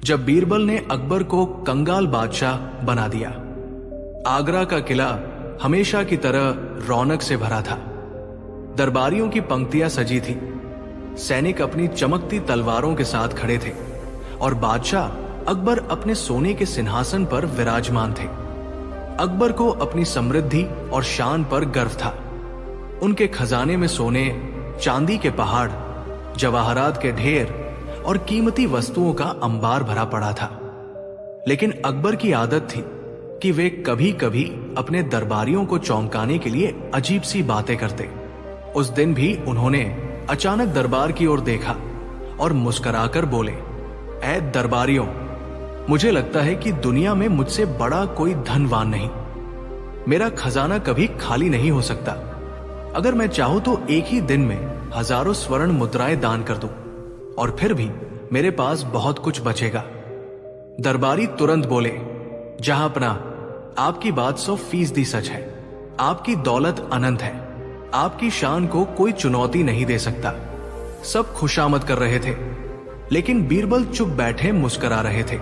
जब बीरबल ने अकबर को कंगाल बादशाह बना दिया। आगरा का किला हमेशा की तरह रौनक से भरा था। दरबारियों की पंक्तियां सजी थी, सैनिक अपनी चमकती तलवारों के साथ खड़े थे और बादशाह अकबर अपने सोने के सिंहासन पर विराजमान थे। अकबर को अपनी समृद्धि और शान पर गर्व था। उनके खजाने में सोने, चांदी के पहाड़, जवाहरात के ढेर और कीमती वस्तुओं का अंबार भरा पड़ा था। लेकिन अकबर की आदत थी कि वे कभी कभी अपने दरबारियों को चौंकाने के लिए अजीब सी बातें करते। उस दिन भी उन्होंने अचानक दरबार की ओर देखा और मुस्कुराकर बोले, ऐ दरबारियों, मुझे लगता है कि दुनिया में मुझसे बड़ा कोई धनवान नहीं। मेरा खजाना कभी खाली नहीं हो सकता। अगर मैं चाहूं तो एक ही दिन में हजारों स्वर्ण मुद्राएं दान कर दूं और फिर भी मेरे पास बहुत कुछ बचेगा। दरबारी तुरंत बोले, जहांपना, आपकी बात 100% सच है। आपकी दौलत अनंत है। आपकी शान को कोई चुनौती नहीं दे सकता। सब खुशामद कर रहे थे, लेकिन बीरबल चुप बैठे मुस्कुरा रहे थे।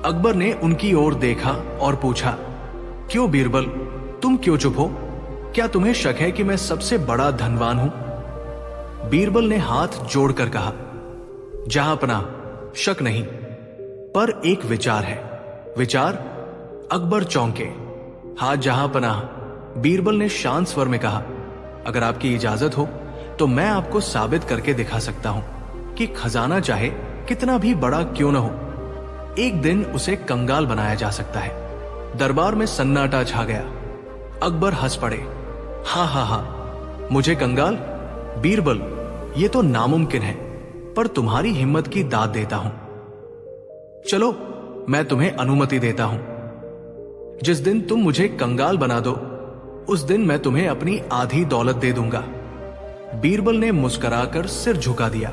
अकबर ने उनकी ओर देखा और पूछा, क्यों बीरबल, तुम क्यों चुप हो? क्या तुम्हें शक है कि मैं सबसे बड़ा धनवान हूं? बीरबल ने हाथ जोड़कर कहा, जहांपना, शक नहीं, पर एक विचार है। विचार? अकबर चौंके। हाँ जहांपना, बीरबल ने शांत स्वर में कहा, अगर आपकी इजाजत हो तो मैं आपको साबित करके दिखा सकता हूं कि खजाना चाहे कितना भी बड़ा क्यों न हो, एक दिन उसे कंगाल बनाया जा सकता है। दरबार में सन्नाटा छा गया। अकबर हंस पड़े। हाँ हाँ हाँ, मुझे कंगाल? बीरबल, ये तो नामुमकिन है, पर तुम्हारी हिम्मत की दाद देता हूं। चलो, मैं तुम्हें अनुमति देता हूं। जिस दिन तुम मुझे कंगाल बना दो, उस दिन मैं तुम्हें अपनी आधी दौलत दे दूंगा। बीरबल ने मुस्कुराकर सिर झुका दिया।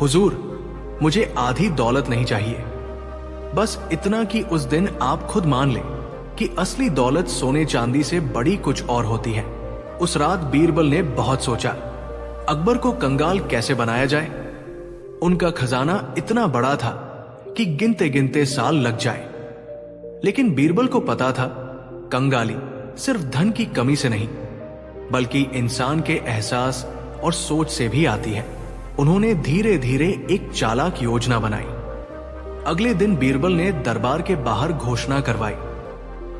हुजूर, मुझे आधी दौलत नहीं चाहिए, बस इतना कि उस दिन आप खुद मान लें कि असली दौलत सोने चांदी से बड़ी कुछ और होती है। उस रात बीरबल ने बहुत सोचा, अकबर को कंगाल कैसे बनाया जाए। उनका खजाना इतना बड़ा था कि गिनते गिनते साल लग जाए। लेकिन बीरबल को पता था, कंगाली सिर्फ धन की कमी से नहीं, बल्कि इंसान के एहसास और सोच से भी आती है। उन्होंने धीरे धीरे एक चालाक योजना बनाई। अगले दिन बीरबल ने दरबार के बाहर घोषणा करवाई,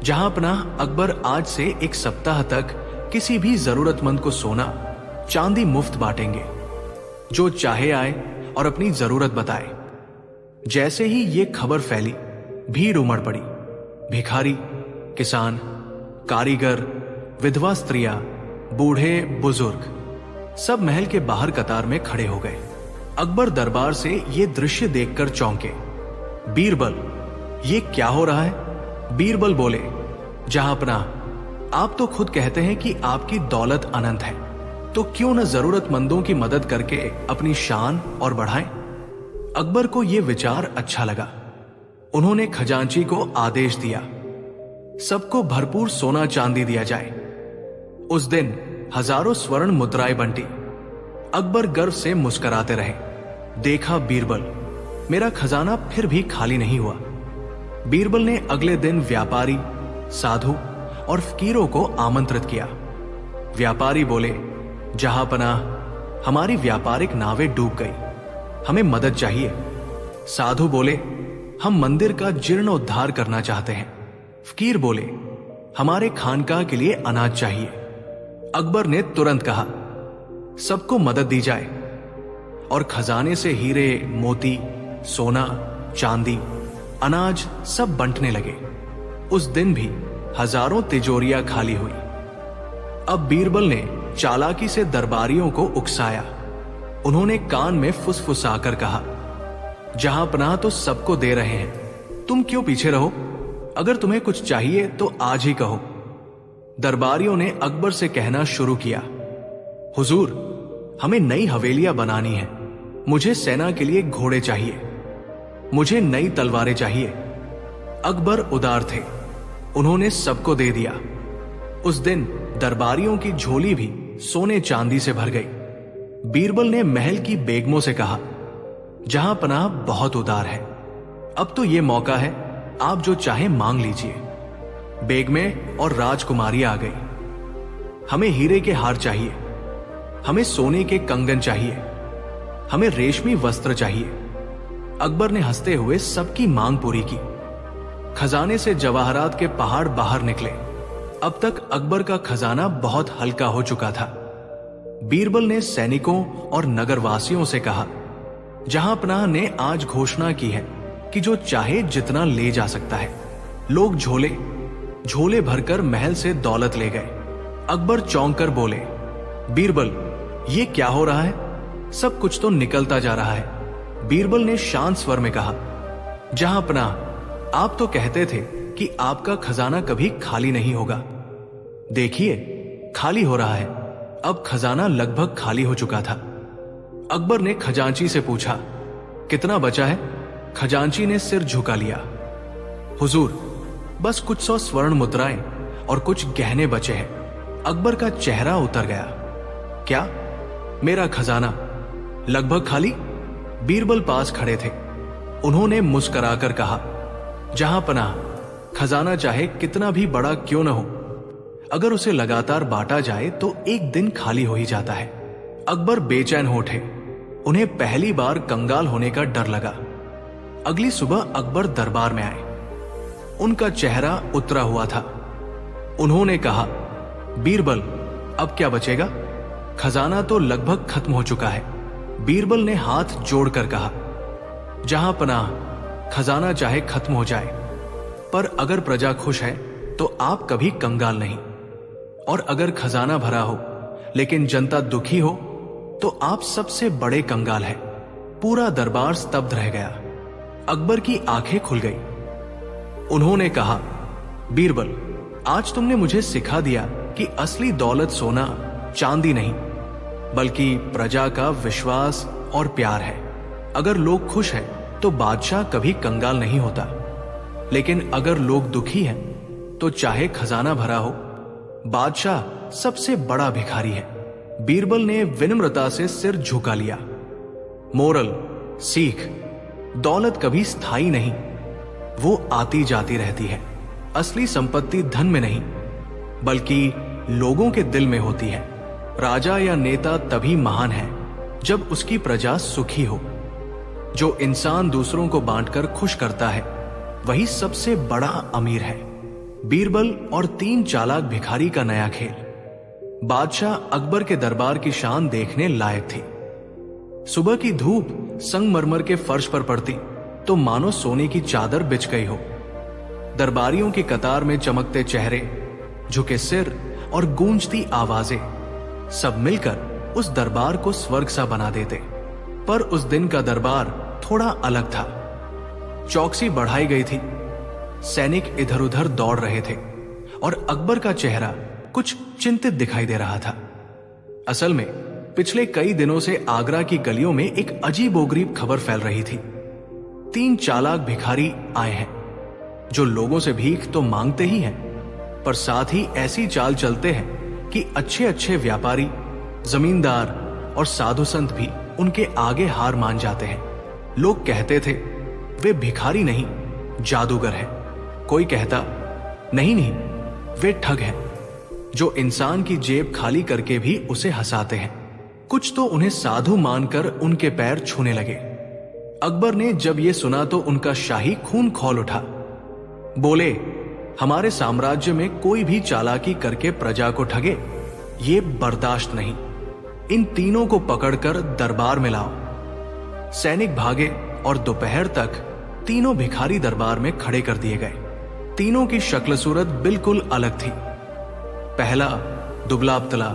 जहांपना, अकबर आज से एक सप्ताह तक किसी भी जरूरतमंद को सोना चांदी मुफ्त बांटेंगे। जो चाहे आए और अपनी जरूरत बताए। जैसे ही ये खबर फैली, भीड़ उमड़ पड़ी। भिखारी, किसान, कारीगर, विधवा स्त्रियां, बूढ़े बुजुर्ग, सब महल के बाहर कतार में खड़े हो गए। अकबर दरबार से ये दृश्य देखकर चौंके। बीरबल, ये क्या हो रहा है? बीरबल बोले, जहांपना, आप तो खुद कहते हैं कि आपकी दौलत अनंत है, तो क्यों न जरूरतमंदों की मदद करके अपनी शान और बढ़ाएं। अकबर को यह विचार अच्छा लगा। उन्होंने खजांची को आदेश दिया, सबको भरपूर सोना चांदी दिया जाए। उस दिन हजारों स्वर्ण मुद्राएं बंटी। अकबर गर्व से मुस्कुराते रहे। देखा बीरबल, मेरा खजाना फिर भी खाली नहीं हुआ। बीरबल ने अगले दिन व्यापारी, साधु और फकीरों को आमंत्रित किया। व्यापारी बोले, जहांपना, हमारी व्यापारिक नावें डूब गई, हमें मदद चाहिए। साधु बोले, हम मंदिर का जीर्णोद्धार करना चाहते हैं। फकीर बोले, हमारे खानकाह के लिए अनाज चाहिए। अकबर ने तुरंत कहा, सबको मदद दी जाए और खजाने से हीरे, मोती, सोना, चांदी, अनाज सब बंटने लगे। उस दिन भी हजारों तिजोरियां खाली हुई। अब बीरबल ने चालाकी से दरबारियों को उकसाया। उन्होंने कान में फुसफुसाकर कहा, जहांपनाह तो सबको दे रहे हैं, तुम क्यों पीछे रहो? अगर तुम्हें कुछ चाहिए तो आज ही कहो। दरबारियों ने अकबर से कहना शुरू किया, हुजूर, हमें नई हवेलियां बनानी है। मुझे सेना के लिए घोड़े चाहिए। मुझे नई तलवारें चाहिए। अकबर उदार थे। उन्होंने सबको दे दिया। उस दिन दरबारियों की झोली भी सोने चांदी से भर गई। बीरबल ने महल की बेगमों से कहा, जहांपनाह बहुत उदार है, अब तो ये मौका है, आप जो चाहे मांग लीजिए। बेगमें और राजकुमारी आ गई। हमें हीरे के हार चाहिए, हमें सोने के कंगन चाहिए, हमें रेशमी वस्त्र चाहिए। अकबर ने हंसते हुए सबकी मांग पूरी की। खजाने से जवाहरात के पहाड़ बाहर निकले। अब तक अकबर का खजाना बहुत हल्का हो चुका था। बीरबल ने सैनिकों और नगरवासियों से कहा, जहांपनाह ने आज घोषणा की है कि जो चाहे जितना ले जा सकता है। लोग झोले झोले भरकर महल से दौलत ले गए। अकबर चौंक कर बोले, बीरबल, ये क्या हो रहा है? सब कुछ तो निकलता जा रहा है। बीरबल ने शांत स्वर में कहा, जहांपनाह, आप तो कहते थे कि आपका खजाना कभी खाली नहीं होगा। देखिए, खाली हो रहा है। अब खजाना लगभग खाली हो चुका था। अकबर ने खजांची से पूछा, कितना बचा है? खजांची ने सिर झुका लिया। हुजूर, बस कुछ 100 स्वर्ण मुद्राएं और कुछ गहने बचे हैं। अकबर का चेहरा उतर गया। क्या? मेरा खजाना लगभग खाली? बीरबल पास खड़े थे। उन्होंने मुस्कुराकर कहा, जहांपनाह, खजाना चाहे कितना भी बड़ा क्यों न हो, अगर उसे लगातार बांटा जाए तो एक दिन खाली हो ही जाता है। अकबर बेचैन हो उठे। उन्हें पहली बार कंगाल होने का डर लगा। अगली सुबह अकबर दरबार में आए। उनका चेहरा उतरा हुआ था। उन्होंने कहा, बीरबल, अब क्या बचेगा? खजाना तो लगभग खत्म हो चुका है। बीरबल ने हाथ जोड़कर कहा, जहांपनाह, खजाना चाहे खत्म हो जाए, पर अगर प्रजा खुश है तो आप कभी कंगाल नहीं। और अगर खजाना भरा हो लेकिन जनता दुखी हो तो आप सबसे बड़े कंगाल हैं। पूरा दरबार स्तब्ध रह गया। अकबर की आंखें खुल गई। उन्होंने कहा, बीरबल, आज तुमने मुझे सिखा दिया कि असली दौलत सोना चांदी नहीं, बल्कि प्रजा का विश्वास और प्यार है। अगर लोग खुश हैं तो बादशाह कभी कंगाल नहीं होता, लेकिन अगर लोग दुखी हैं तो चाहे खजाना भरा हो, बादशाह सबसे बड़ा भिखारी है। बीरबल ने विनम्रता से सिर झुका लिया। मोरल, सीख, दौलत कभी स्थायी नहीं, वो आती जाती रहती है। असली संपत्ति धन में नहीं, बल्कि लोगों के दिल में होती है। राजा या नेता तभी महान है जब उसकी प्रजा सुखी हो। जो इंसान दूसरों को बांटकर खुश करता है, वही सबसे बड़ा अमीर है। बीरबल और 3 चालाक भिखारी का नया खेल। बादशाह अकबर के दरबार की शान देखने लायक थी। सुबह की धूप संगमरमर के फर्श पर पड़ती तो मानो सोने की चादर बिछ गई हो। दरबारियों की कतार में चमकते चेहरे, झुके सिर और गूंजती आवाजें, सब मिलकर उस दरबार को स्वर्ग सा बना देते। पर उस दिन का दरबार थोड़ा अलग था। चौकसी बढ़ाई गई थी। सैनिक इधर उधर दौड़ रहे थे और अकबर का चेहरा कुछ चिंतित दिखाई दे रहा था। असल में पिछले कई दिनों से आगरा की गलियों में एक अजीबोगरीब खबर फैल रही थी। 3 चालाक भिखारी आए हैं जो लोगों से भीख तो मांगते ही हैं, पर साथ ही ऐसी चाल चलते हैं कि अच्छे अच्छे व्यापारी, जमींदार और साधु संत भी उनके आगे हार मान जाते हैं। लोग कहते थे वे भिखारी नहीं, जादूगर हैं। कोई कहता नहीं नहीं, वे ठग हैं जो इंसान की जेब खाली करके भी उसे हंसाते हैं। कुछ तो उन्हें साधु मानकर उनके पैर छूने लगे। अकबर ने जब यह सुना तो उनका शाही खून खौल उठा। बोले, हमारे साम्राज्य में कोई भी चालाकी करके प्रजा को ठगे, ये बर्दाश्त नहीं। इन तीनों को पकड़कर दरबार में लाओ। सैनिक भागे और दोपहर तक तीनों भिखारी दरबार में खड़े कर दिए गए। तीनों की शक्ल सूरत बिल्कुल अलग थी। पहला दुबला पतला,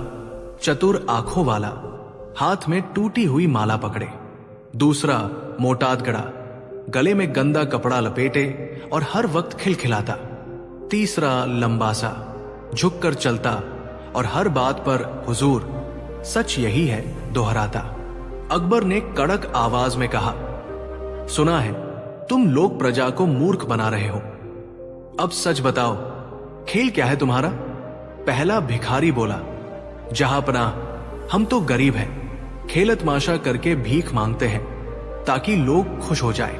चतुर आंखों वाला, हाथ में टूटी हुई माला पकड़े। दूसरा मोटाद गड़ा, गले में गंदा कपड़ा लपेटे और हर वक्त खिलखिलाता। तीसरा लंबा सा, झुककर चलता और हर बात पर हुजूर, सच यही है दोहराता। अकबर ने कड़क आवाज में कहा, सुना है तुम लोग प्रजा को मूर्ख बना रहे हो। अब सच बताओ, खेल क्या है तुम्हारा? पहला भिखारी बोला, जहांपनाह, हम तो गरीब हैं, खेल तमाशा करके भीख मांगते हैं ताकि लोग खुश हो जाए।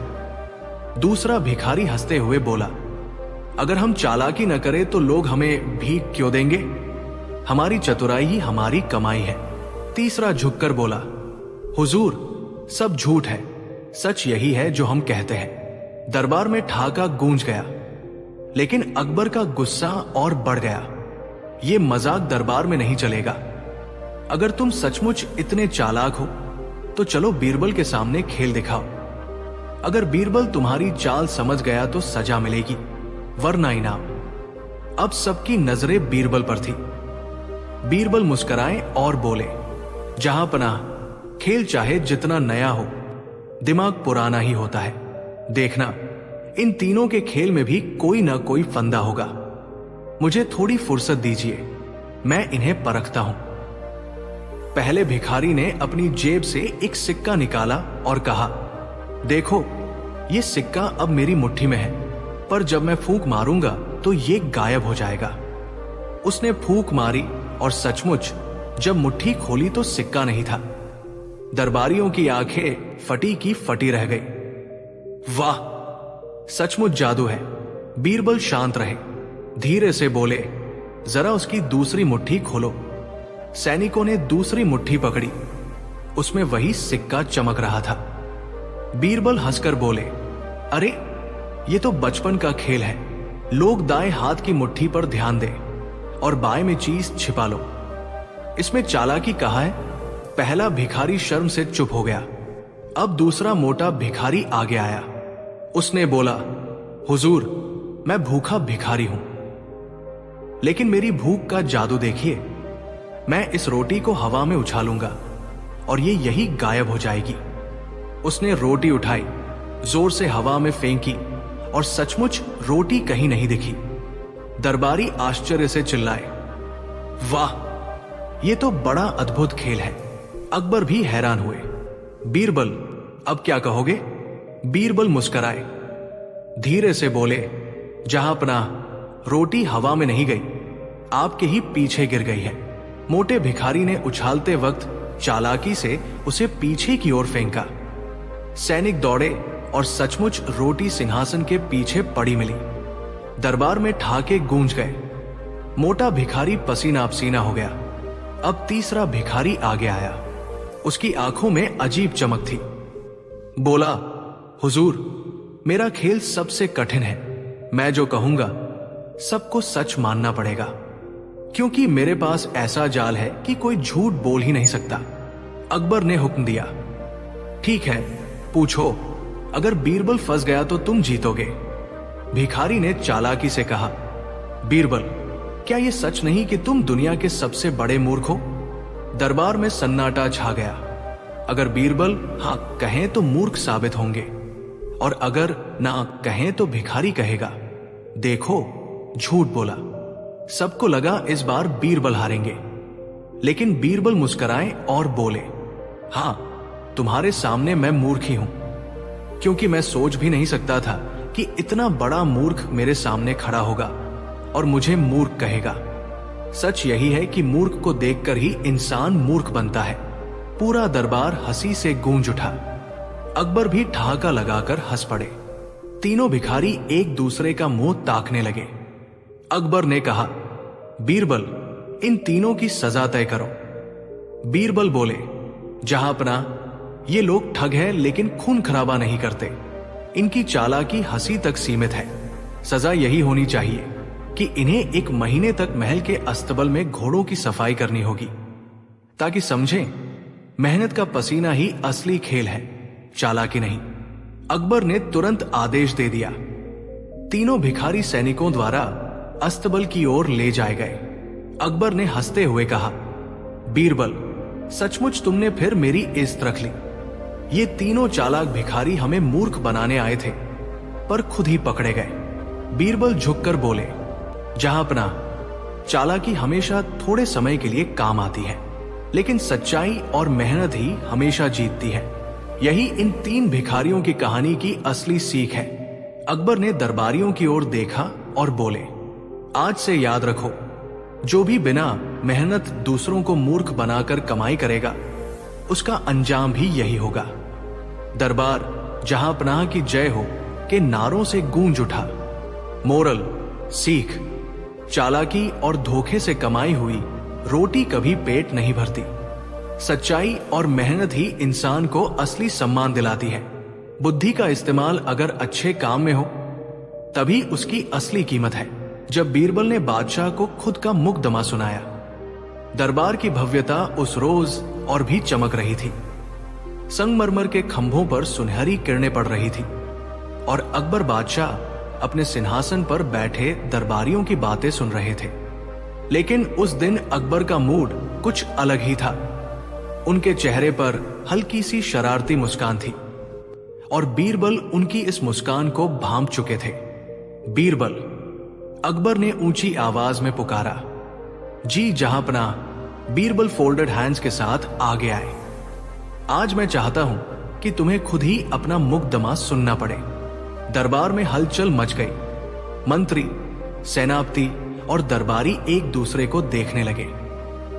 दूसरा भिखारी हंसते हुए बोला, अगर हम चालाकी न करें तो लोग हमें भीख क्यों देंगे? हमारी चतुराई ही हमारी कमाई है। तीसरा झुककर बोला, हुजूर, सब झूठ है, सच यही है जो हम कहते हैं। दरबार में ठहाका गूंज गया, लेकिन अकबर का गुस्सा और बढ़ गया। यह मजाक दरबार में नहीं चलेगा। अगर तुम सचमुच इतने चालाक हो तो चलो बीरबल के सामने खेल दिखाओ। अगर बीरबल तुम्हारी चाल समझ गया तो सजा मिलेगी, वरना इनाम। अब सबकी नजरें बीरबल पर थी। बीरबल मुस्कुराए और बोले, जहां पनाह, खेल चाहे जितना नया हो, दिमाग पुराना ही होता है। देखना, इन तीनों के खेल में भी कोई ना कोई फंदा होगा। मुझे थोड़ी फुर्सत दीजिए, मैं इन्हें परखता हूं। पहले भिखारी ने अपनी जेब से एक सिक्का निकाला और कहा, देखो, ये सिक्का अब मेरी मुट्ठी में है, पर जब मैं फूंक मारूंगा तो ये गायब हो जाएगा। उसने फूंक मारी और सचमुच जब मुट्ठी खोली तो सिक्का नहीं था। दरबारियों की आंखें फटी की फटी रह गई। वाह, सचमुच जादू है। बीरबल शांत रहे, धीरे से बोले, जरा उसकी दूसरी मुट्ठी खोलो। सैनिकों ने दूसरी मुट्ठी पकड़ी, उसमें वही सिक्का चमक रहा था। बीरबल हंसकर बोले, अरे ये तो बचपन का खेल है। लोग दाएं हाथ की मुट्ठी पर ध्यान दें और बाएं में चीज छिपा लो। इसमें चालाकी कहाँ है? पहला भिखारी शर्म से चुप हो गया। अब दूसरा मोटा भिखारी आगे आया। उसने बोला, हुजूर, मैं भूखा भिखारी हूं, लेकिन मेरी भूख का जादू देखिए। मैं इस रोटी को हवा में उछालूंगा और ये यही गायब हो जाएगी। उसने रोटी उठाई, जोर से हवा में फेंकी और सचमुच रोटी कहीं नहीं दिखी। दरबारी आश्चर्य से चिल्लाए, वाह, ये तो बड़ा अद्भुत खेल है। अकबर भी हैरान हुए। बीरबल, अब क्या कहोगे? बीरबल मुस्कुराए, धीरे से बोले, जहां पनाह, रोटी हवा में नहीं गई, आपके ही पीछे गिर गई है। मोटे भिखारी ने उछालते वक्त चालाकी से उसे पीछे की ओर फेंका। सैनिक दौड़े और सचमुच रोटी सिंहासन के पीछे पड़ी मिली। दरबार में ठहाके गूंज गए। मोटा भिखारी पसीना पसीना हो गया। अब तीसरा भिखारी आगे आया। उसकी आंखों में अजीब चमक थी। बोला, हुजूर, मेरा खेल सबसे कठिन है। मैं जो कहूंगा सबको सच मानना पड़ेगा, क्योंकि मेरे पास ऐसा जाल है कि कोई झूठ बोल ही नहीं सकता। अकबर ने हुक्म दिया, ठीक है, पूछो। अगर बीरबल फंस गया तो तुम जीतोगे। भिखारी ने चालाकी से कहा, बीरबल, क्या यह सच नहीं कि तुम दुनिया के सबसे बड़े मूर्ख हो? दरबार में सन्नाटा छा गया। अगर बीरबल हां कहें तो मूर्ख साबित होंगे, और अगर ना कहें तो भिखारी कहेगा, देखो, झूठ बोला। सबको लगा इस बार बीरबल हारेंगे, लेकिन बीरबल मुस्कुराए और बोले, हां, तुम्हारे सामने मैं मूर्ख ही हूं, क्योंकि मैं सोच भी नहीं सकता था कि इतना बड़ा मूर्ख मेरे सामने खड़ा होगा और मुझे मूर्ख कहेगा। सच यही है कि मूर्ख को देखकर ही इंसान मूर्ख बनता है। पूरा दरबार हंसी से गूंज उठा। अकबर भी ठहाका लगाकर हंस पड़े। तीनों भिखारी एक दूसरे का मुंह ताकने लगे। अकबर ने कहा, बीरबल, इन तीनों की सजा तय करो। बीरबल बोले, जहां पनाह, ये लोग ठग हैं लेकिन खून खराबा नहीं करते। इनकी चालाकी हंसी तक सीमित है। सजा यही होनी चाहिए कि इन्हें 1 महीने तक महल के अस्तबल में घोड़ों की सफाई करनी होगी, ताकि समझें मेहनत का पसीना ही असली खेल है, चालाकी नहीं। अकबर ने तुरंत आदेश दे दिया। तीनों भिखारी सैनिकों द्वारा अस्तबल की ओर ले जाए गए। अकबर ने हंसते हुए कहा, बीरबल, सचमुच तुमने फिर मेरी इज्जत रख ली। ये तीनों चालाक भिखारी हमें मूर्ख बनाने आए थे, पर खुद ही पकड़े गए। बीरबल झुककर बोले, जहां पनाह, चालाकी हमेशा थोड़े समय के लिए काम आती है, लेकिन सच्चाई और मेहनत ही हमेशा जीतती है। यही इन 3 भिखारियों की कहानी की असली सीख है। अकबर ने दरबारियों की ओर देखा और बोले, आज से याद रखो, जो भी बिना मेहनत दूसरों को मूर्ख बनाकर कमाई करेगा, उसका अंजाम भी यही होगा। दरबार जहां पनाह की जय हो के नारों से गूंज उठा। मोरल, सीख, चालाकी और धोखे से कमाई हुई रोटी कभी पेट नहीं भरती। सच्चाई और मेहनत ही इंसान को असली सम्मान दिलाती है। बुद्धि का इस्तेमाल अगर अच्छे काम में हो तभी उसकी असली कीमत है। जब बीरबल ने बादशाह को खुद का मुकदमा सुनाया, दरबार की भव्यता उस रोज और भी चमक रही थी। संगमरमर के खंभों पर सुनहरी किरणें पड़ रही थी और अकबर बादशाह अपने सिंहासन पर बैठे दरबारियों की बातें सुन रहे थे। लेकिन उस दिन अकबर का मूड कुछ अलग ही था। उनके चेहरे पर हल्की सी शरारती मुस्कान थी और बीरबल उनकी इस मुस्कान को भांप चुके थे। बीरबल, अकबर ने ऊंची आवाज में पुकारा। जी जहांपनाह बीरबल फोल्डेड हैंड्स के साथ आगे आए। आज मैं चाहता हूं कि तुम्हें खुद ही अपना मुकदमा सुनना पड़े। दरबार में हलचल मच गई। मंत्री, सेनापति और दरबारी एक दूसरे को देखने लगे।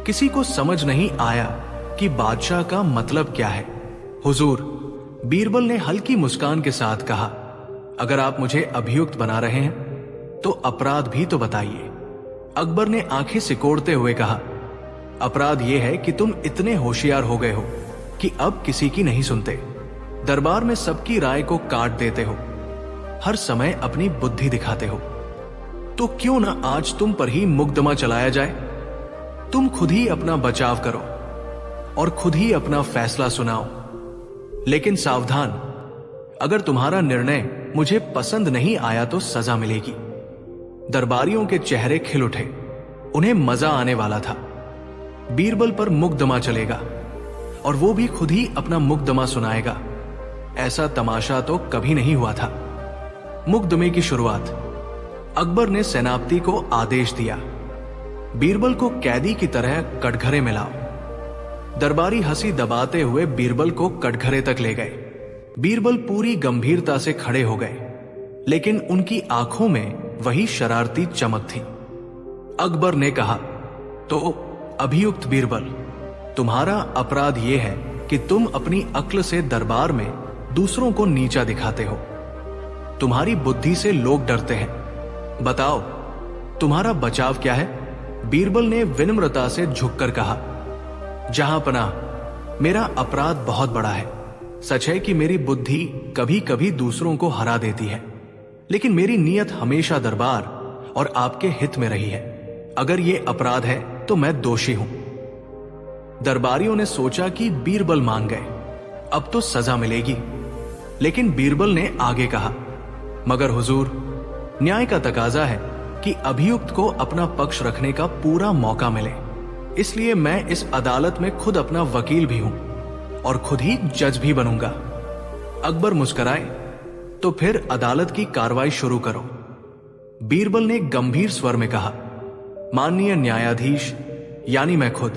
किसी को समझ नहीं आया कि बादशाह का मतलब क्या है। हुजूर, बीरबल ने हल्की मुस्कान के साथ कहा, अगर आप मुझे अभियुक्त बना रहे हैं तो अपराध भी तो बताइए। अकबर ने आंखें सिकोड़ते हुए कहा, अपराध यह है कि तुम इतने होशियार हो गए हो कि अब किसी की नहीं सुनते। दरबार में सबकी राय को काट देते हो, हर समय अपनी बुद्धि दिखाते हो। तो क्यों ना आज तुम पर ही मुकदमा चलाया जाए। तुम खुद ही अपना बचाव करो और खुद ही अपना फैसला सुनाओ। लेकिन सावधान, अगर तुम्हारा निर्णय मुझे पसंद नहीं आया तो सजा मिलेगी। दरबारियों के चेहरे खिल उठे। उन्हें मजा आने वाला था। बीरबल पर मुकदमा चलेगा और वो भी खुद ही अपना मुकदमा सुनाएगा। ऐसा तमाशा तो कभी नहीं हुआ था। मुकदमे की शुरुआत। अकबर ने सेनापति को आदेश दिया, बीरबल को कैदी की तरह कटघरे में लाओ। दरबारी हंसी दबाते हुए बीरबल को कटघरे तक ले गए। बीरबल पूरी गंभीरता से खड़े हो गए, लेकिन उनकी आंखों में वही शरारती चमक थी। अकबर ने कहा, तो अभियुक्त बीरबल, तुम्हारा अपराध यह है कि तुम अपनी अक्ल से दरबार में दूसरों को नीचा दिखाते हो। तुम्हारी बुद्धि से लोग डरते हैं। बताओ, तुम्हारा बचाव क्या है? बीरबल ने विनम्रता से झुककर कहा, जहांपनाह, मेरा अपराध बहुत बड़ा है। सच है कि मेरी बुद्धि कभी कभी दूसरों को हरा देती है, लेकिन मेरी नीयत हमेशा दरबार और आपके हित में रही है। अगर यह अपराध है तो मैं दोषी हूं। दरबारियों ने सोचा कि बीरबल मान गए, अब तो सजा मिलेगी। लेकिन बीरबल ने आगे कहा, मगर हुजूर, न्याय का तकाजा है कि अभियुक्त को अपना पक्ष रखने का पूरा मौका मिले। इसलिए मैं इस अदालत में खुद अपना वकील भी हूं और खुद ही जज भी बनूंगा। अकबर मुस्कुराए, तो फिर अदालत की कार्रवाई शुरू करो। बीरबल ने गंभीर स्वर में कहा, माननीय न्यायाधीश, यानी मैं खुद।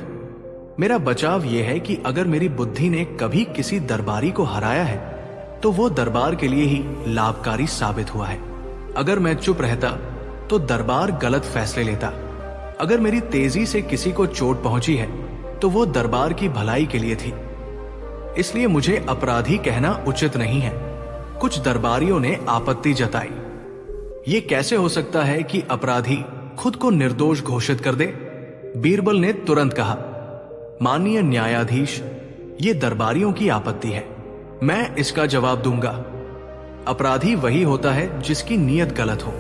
मेरा बचाव यह है कि अगर मेरी बुद्धि ने कभी किसी दरबारी को हराया है तो वो दरबार के लिए ही लाभकारी साबित हुआ है। अगर मैं चुप रहता तो दरबार गलत फैसले लेता। अगर मेरी तेजी से किसी को चोट पहुंची है तो वो दरबार की भलाई के लिए थी। इसलिए मुझे अपराधी कहना उचित नहीं है। कुछ दरबारियों ने आपत्ति जताई। ये कैसे हो सकता है कि अपराधी खुद को निर्दोष घोषित कर दे? बीरबल ने तुरंत कहा, माननीय न्यायाधीश, ये दरबारियों की आपत्ति है, मैं इसका जवाब दूंगा। अपराधी वही होता है जिसकी नीयत गलत हो।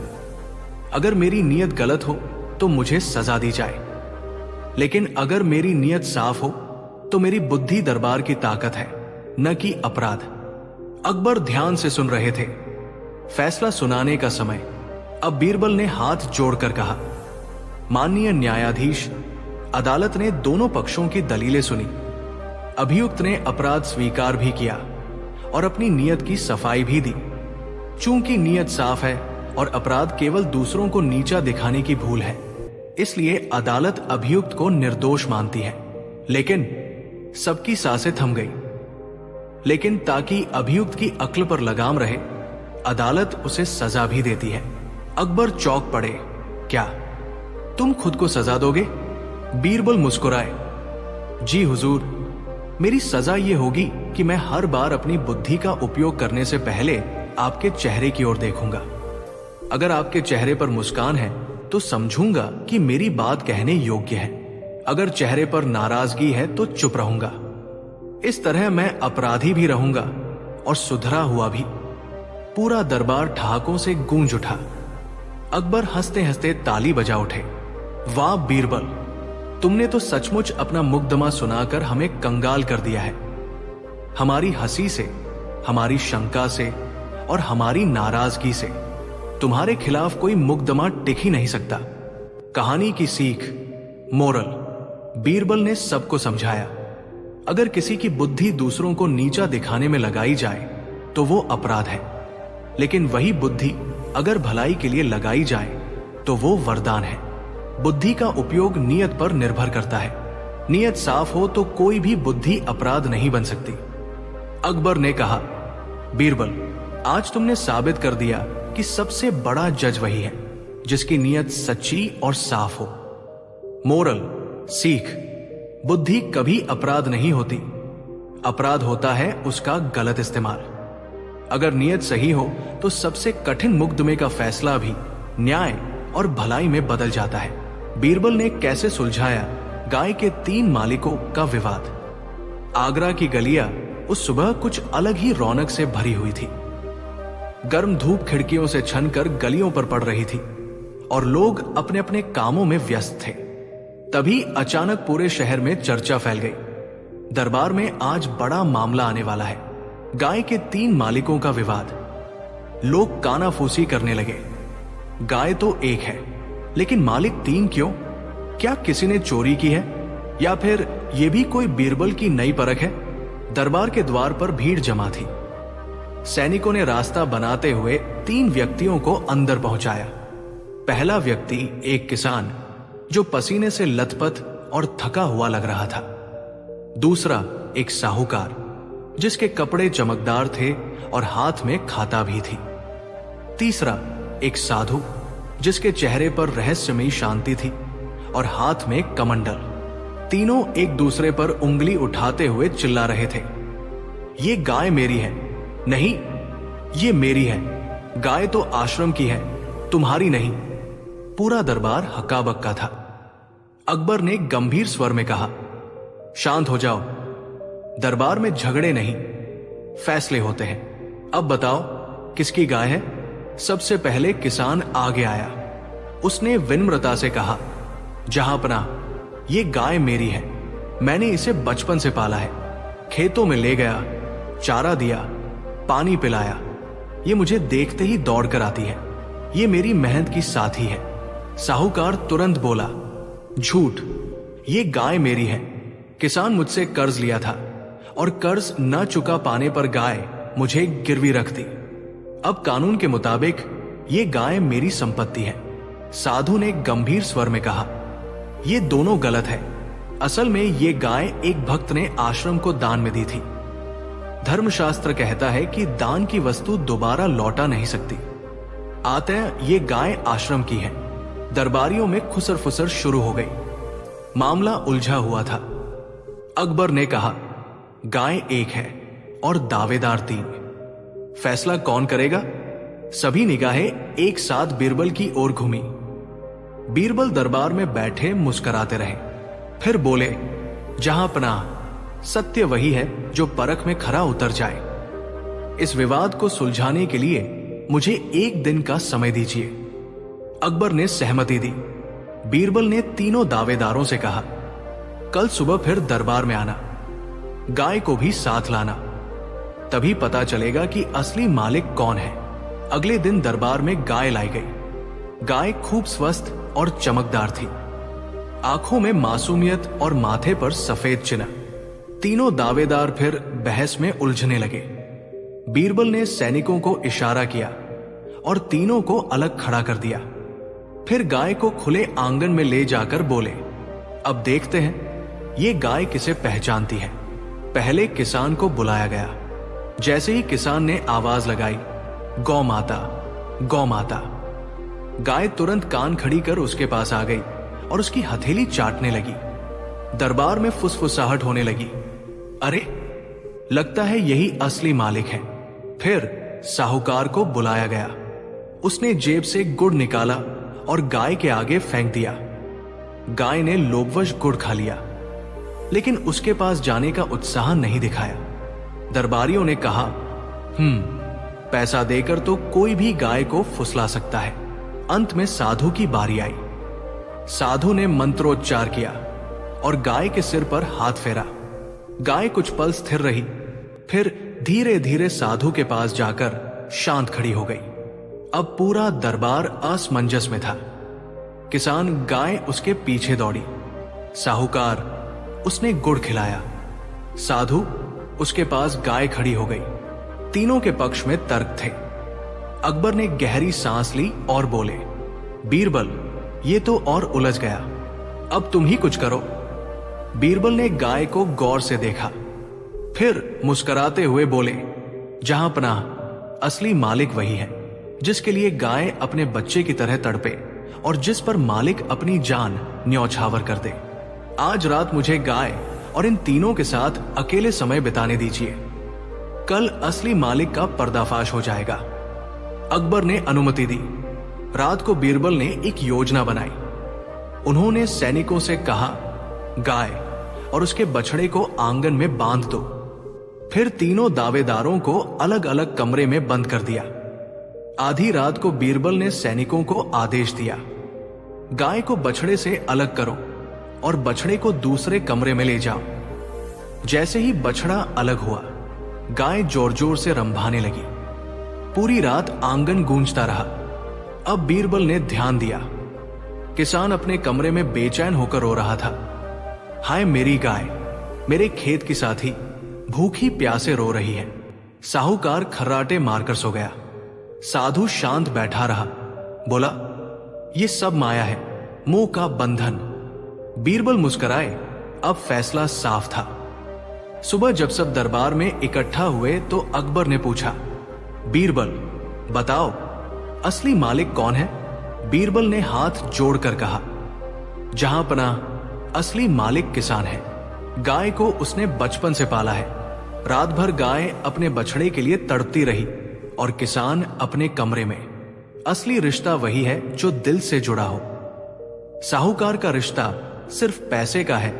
अगर मेरी नीयत गलत हो तो मुझे सजा दी जाए, लेकिन अगर मेरी नीयत साफ हो तो मेरी बुद्धि दरबार की ताकत है, न कि अपराध। अकबर ध्यान से सुन रहे थे। फैसला सुनाने का समय। अब बीरबल ने हाथ जोड़कर कहा, माननीय न्यायाधीश, अदालत ने दोनों पक्षों की दलीलें सुनी। अभियुक्त ने अपराध स्वीकार भी किया और अपनी नीयत की सफाई भी दी। चूंकि नीयत साफ है और अपराध केवल दूसरों को नीचा दिखाने की भूल है, इसलिए अदालत अभियुक्त को निर्दोष मानती है। लेकिन सबकी सांसें थम गई। लेकिन ताकि अभियुक्त की अक्ल पर लगाम रहे, अदालत उसे सजा भी देती है। अकबर चौंक पड़े। क्या तुम खुद को सजा दोगे? बीरबल मुस्कुराए। जी हुजूर, मेरी सजा यह होगी कि मैं हर बार अपनी बुद्धि का उपयोग करने से पहले आपके चेहरे की ओर देखूंगा। अगर आपके चेहरे पर मुस्कान है तो समझूंगा कि मेरी बात कहने योग्य है। अगर चेहरे पर नाराजगी है तो चुप रहूंगा। इस तरह मैं अपराधी भी रहूंगा और सुधरा हुआ भी। पूरा दरबार ठहाकों से गूंज उठा। अकबर हंसते हंसते ताली बजा उठे। वाह बीरबल, तुमने तो सचमुच अपना मुकदमा सुनाकर हमें कंगाल कर दिया है। हमारी हंसी से, हमारी शंका से और हमारी नाराजगी से तुम्हारे खिलाफ कोई मुकदमा टिक ही नहीं सकता। कहानी की सीख, मोरल, बीरबल ने सबको समझाया। अगर किसी की बुद्धि दूसरों को नीचा दिखाने में लगाई जाए तो वो अपराध है, लेकिन वही बुद्धि अगर भलाई के लिए लगाई जाए तो वो वरदान है। बुद्धि का उपयोग नियत पर निर्भर करता है। नियत साफ हो तो कोई भी बुद्धि अपराध नहीं बन सकती। अकबर ने कहा, बीरबल, आज तुमने साबित कर दिया कि सबसे बड़ा जज वही है जिसकी नियत सच्ची और साफ हो। मोरल, सीख, बुद्धि कभी अपराध नहीं होती। अपराध होता है उसका गलत इस्तेमाल। अगर नियत सही हो तो सबसे कठिन मुकदमे का फैसला भी न्याय और भलाई में बदल जाता है। बीरबल ने कैसे सुलझाया गाय के 3 मालिकों का विवाद। आगरा की गलियां उस सुबह कुछ अलग ही रौनक से भरी हुई थी। गर्म धूप खिड़कियों से छनकर गलियों पर पड़ रही थी और लोग अपने अपने कामों में व्यस्त थे। तभी अचानक पूरे शहर में चर्चा फैल गई। दरबार में आज बड़ा मामला आने वाला है। गाय के 3 मालिकों का विवाद। लोग कानाफूसी करने लगे। गाय तो एक है, लेकिन मालिक 3 क्यों? क्या किसी ने चोरी की है या फिर यह भी कोई बीरबल की नई परख है? दरबार के द्वार पर भीड़ जमा थी। सैनिकों ने रास्ता बनाते हुए 3 व्यक्तियों को अंदर पहुंचाया। पहला व्यक्ति एक किसान जो पसीने से लथपथ और थका हुआ लग रहा था। दूसरा एक साहूकार जिसके कपड़े चमकदार थे और हाथ में खाता भी थी। तीसरा एक साधु जिसके चेहरे पर रहस्यमयी शांति थी और हाथ में कमंडल। तीनों एक दूसरे पर उंगली उठाते हुए चिल्ला रहे थे, ये गाय मेरी है। नहीं, ये मेरी है। गाय तो आश्रम की है, तुम्हारी नहीं। पूरा दरबार हक्का बक्का था। अकबर ने गंभीर स्वर में कहा, शांत हो जाओ। दरबार में झगड़े नहीं, फैसले होते हैं। अब बताओ किसकी गाय है? सबसे पहले किसान आगे आया। उसने विनम्रता से कहा, जहांपना, ये गाय मेरी है। मैंने इसे बचपन से पाला है। खेतों में ले गया, चारा दिया, पानी पिलाया। ये मुझे देखते ही दौड़ कर आती है। ये मेरी मेहनत की साथी है। साहूकार तुरंत बोला, झूठ, ये गाय मेरी है। किसान मुझसे कर्ज लिया था और कर्ज न चुका पाने पर गाय मुझे गिरवी रख दी। अब कानून के मुताबिक ये गाय मेरी संपत्ति है। साधु ने गंभीर स्वर में कहा, ये दोनों गलत है। असल में ये गाय एक भक्त ने आश्रम को दान में दी थी। धर्मशास्त्र कहता है कि दान की वस्तु दोबारा लौटा नहीं सकती। अतः ये गाय आश्रम की है। दरबारियों में खुसर फुसर शुरू हो गई। मामला उलझा हुआ था। अकबर ने कहा, गाय एक है और दावेदार 3। फैसला कौन करेगा? सभी निगाहें एक साथ बीरबल की ओर घूमी। बीरबल दरबार में बैठे मुस्कुराते रहे। फिर बोले, जहांपनाह, सत्य वही है जो परख में खरा उतर जाए। इस विवाद को सुलझाने के लिए मुझे 1 दिन का समय दीजिए। अकबर ने सहमति दी। बीरबल ने तीनों दावेदारों से कहा, कल सुबह फिर दरबार में आना। गाय को भी साथ लाना। तभी पता चलेगा कि असली मालिक कौन है। अगले दिन दरबार में गाय लाई गई। गाय खूब स्वस्थ और चमकदार थी। आंखों में मासूमियत और माथे पर सफेद चिन्ह। तीनों दावेदार फिर बहस में उलझने लगे। बीरबल ने सैनिकों को इशारा किया और तीनों को अलग खड़ा कर दिया। फिर गाय को खुले आंगन में ले जाकर बोले, अब देखते हैं ये गाय किसे पहचानती है। पहले किसान को बुलाया गया। जैसे ही किसान ने आवाज लगाई, गौ माता, गौ माता, गाय तुरंत कान खड़ी कर उसके पास आ गई और उसकी हथेली चाटने लगी। दरबार में फुसफुसाहट होने लगी। अरे, लगता है यही असली मालिक है। फिर साहूकार को बुलाया गया। उसने जेब से गुड़ निकाला और गाय के आगे फेंक दिया। गाय ने लोभवश गुड़ खा लिया, लेकिन उसके पास जाने का उत्साह नहीं दिखाया। दरबारियों ने कहा, पैसा देकर तो कोई भी गाय को फुसला सकता है। अंत में साधु की बारी आई। साधु ने मंत्रोच्चार किया और गाय के सिर पर हाथ फेरा। गाय कुछ पल स्थिर रही, फिर धीरे धीरे साधु के पास जाकर शांत खड़ी हो गई। अब पूरा दरबार असमंजस में था। किसान गाय उसके पीछे दौड़ी। साहूकार उसने गुड़ खिलाया। साधु उसके पास गाय खड़ी हो गई। तीनों के पक्ष में तर्क थे। अकबर ने गहरी सांस ली और बोले, बीरबल, ये तो और उलझ गया, अब तुम ही कुछ करो। बीरबल ने गाय को गौर से देखा, फिर मुस्कुराते हुए बोले, जहां पनाह, असली मालिक वही है जिसके लिए गाय अपने बच्चे की तरह तड़पे और जिस पर मालिक अपनी जान न्यौछावर कर दे। आज रात मुझे गाय और इन तीनों के साथ अकेले समय बिताने दीजिए। कल असली मालिक का पर्दाफाश हो जाएगा। अकबर ने अनुमति दी। रात को बीरबल ने एक योजना बनाई। उन्होंने सैनिकों से कहा, गाय और उसके बछड़े को आंगन में बांध दो। फिर तीनों दावेदारों को अलग अलग कमरे में बंद कर दिया। आधी रात को बीरबल ने सैनिकों को आदेश दिया, गाय को बछड़े से अलग करो और बछड़े को दूसरे कमरे में ले जाओ। जैसे ही बछड़ा अलग हुआ, गाय जोर जोर से रंभाने लगी। पूरी रात आंगन गूंजता रहा। अब बीरबल ने ध्यान दिया। किसान अपने कमरे में बेचैन होकर रो रहा था। हाय मेरी गाय, मेरे खेत की साथी भूखी प्यासे रो रही है। साहूकार खर्राटे मारकर सो गया। साधु शांत बैठा रहा। बोला, ये सब माया है, मोह का बंधन। बीरबल मुस्कुराए। अब फैसला साफ था। सुबह जब सब दरबार में इकट्ठा हुए तो अकबर ने पूछा, बीरबल बताओ, असली मालिक कौन है? बीरबल ने हाथ जोड़कर कहा, जहां पनाह, असली मालिक किसान है। गाय को उसने बचपन से पाला है। रात भर गाय अपने बछड़े के लिए तड़पती रही और किसान अपने कमरे में। असली रिश्ता वही है जो दिल से जुड़ा हो। साहूकार का रिश्ता सिर्फ पैसे का है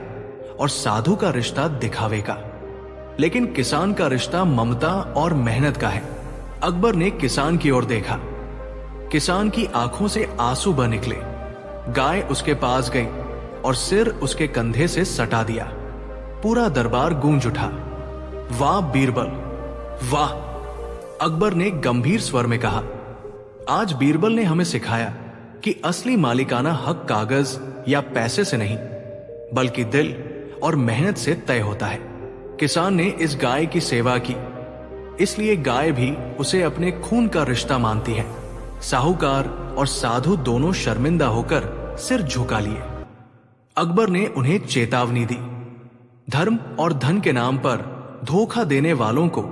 और साधु का रिश्ता दिखावे का, लेकिन किसान का रिश्ता ममता और मेहनत का है। अकबर ने किसान की ओर देखा। किसान की आंखों से आंसू बह निकले। गाय उसके पास गई और सिर उसके कंधे से सटा दिया। पूरा दरबार गूंज उठा। वाह बीरबल, वाह! अकबर ने गंभीर स्वर में कहा, आज बीरबल ने हमें सिखाया कि असली मालिकाना हक कागज या पैसे से नहीं, बल्कि दिल और मेहनत से तय होता है। किसान ने इस गाय की सेवा की, इसलिए गाय भी उसे अपने खून का रिश्ता मानती है। साहूकार और साधु दोनों शर्मिंदा होकर सिर झुका लिए। अकबर ने उन्हें चेतावनी दी, धर्म और धन के नाम पर धोखा देने वालों को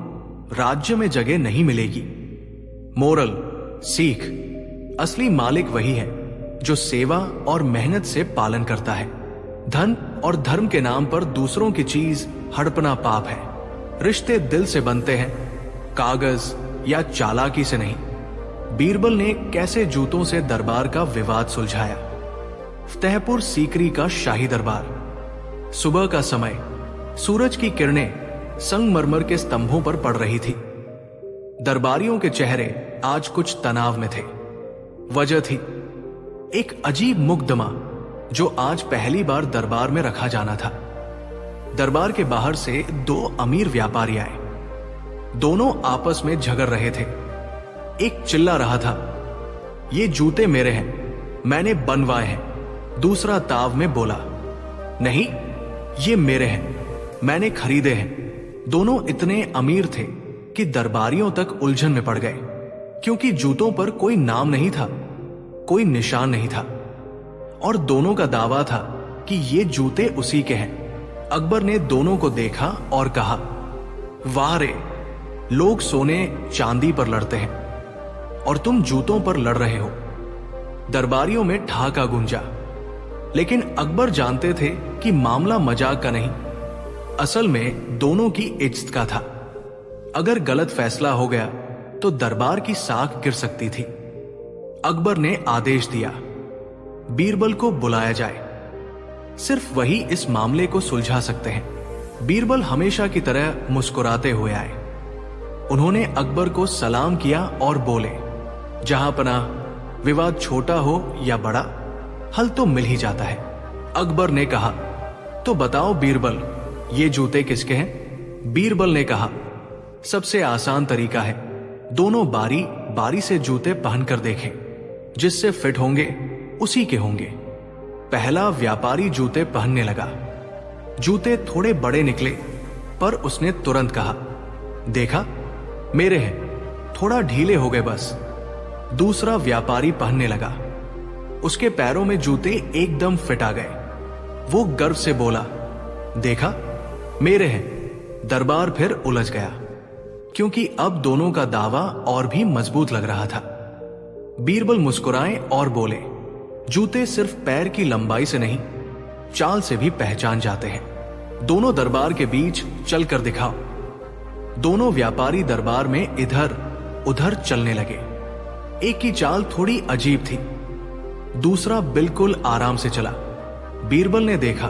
राज्य में जगह नहीं मिलेगी। मोरल सीख, असली मालिक वही है जो सेवा और मेहनत से पालन करता है। धन और धर्म के नाम पर दूसरों की चीज हड़पना पाप है। रिश्ते दिल से बनते हैं, कागज या चालाकी से नहीं। बीरबल ने कैसे जूतों से दरबार का विवाद सुलझाया। फतेहपुर सीकरी का शाही दरबार। सुबह का समय, सूरज की किरणें संगमरमर के स्तंभों पर पड़ रही थी। दरबारियों के चेहरे आज कुछ तनाव में थे। वजह थी एक अजीब मुकदमा जो आज पहली बार दरबार में रखा जाना था। दरबार के बाहर से दो अमीर व्यापारी आए। दोनों आपस में झगड़ रहे थे। एक चिल्ला रहा था, ये जूते मेरे हैं, मैंने बनवाए हैं। दूसरा ताव में बोला, नहीं, ये मेरे हैं, मैंने खरीदे हैं। दोनों इतने अमीर थे कि दरबारियों तक उलझन में पड़ गए, क्योंकि जूतों पर कोई नाम नहीं था, कोई निशान नहीं था, और दोनों का दावा था कि ये जूते उसी के हैं। अकबर ने दोनों को देखा और कहा, वाह रे, लोग सोने चांदी पर लड़ते हैं और तुम जूतों पर लड़ रहे हो। दरबारियों में ठहाका गूंजा, लेकिन अकबर जानते थे कि मामला मजाक का नहीं, असल में दोनों की इज्जत का था। अगर गलत फैसला हो गया तो दरबार की साख गिर सकती थी। अकबर ने आदेश दिया, बीरबल को बुलाया जाए, सिर्फ वही इस मामले को सुलझा सकते हैं। बीरबल हमेशा की तरह मुस्कुराते हुए आए। उन्होंने अकबर को सलाम किया और बोले, जहां पना विवाद छोटा हो या बड़ा, हल तो मिल ही जाता है। अकबर ने कहा, तो बताओ बीरबल, ये जूते किसके हैं? बीरबल ने कहा, सबसे आसान तरीका है, दोनों बारी बारी से जूते पहनकर देखें, जिससे फिट होंगे उसी के होंगे। पहला व्यापारी जूते पहनने लगा। जूते थोड़े बड़े निकले, पर उसने तुरंत कहा, देखा, मेरे हैं, थोड़ा ढीले हो गए बस। दूसरा व्यापारी पहनने लगा। उसके पैरों में जूते एकदम फिट आ गए। वो गर्व से बोला, देखा, मेरे हैं। दरबार फिर उलझ गया, क्योंकि अब दोनों का दावा और भी मजबूत लग रहा था। बीरबल मुस्कुराए और बोले, जूते सिर्फ पैर की लंबाई से नहीं, चाल से भी पहचान जाते हैं। दोनों दरबार के बीच चलकर दिखाओ। दोनों व्यापारी दरबार में इधर उधर चलने लगे। एक की चाल थोड़ी अजीब थी, दूसरा बिल्कुल आराम से चला। बीरबल ने देखा,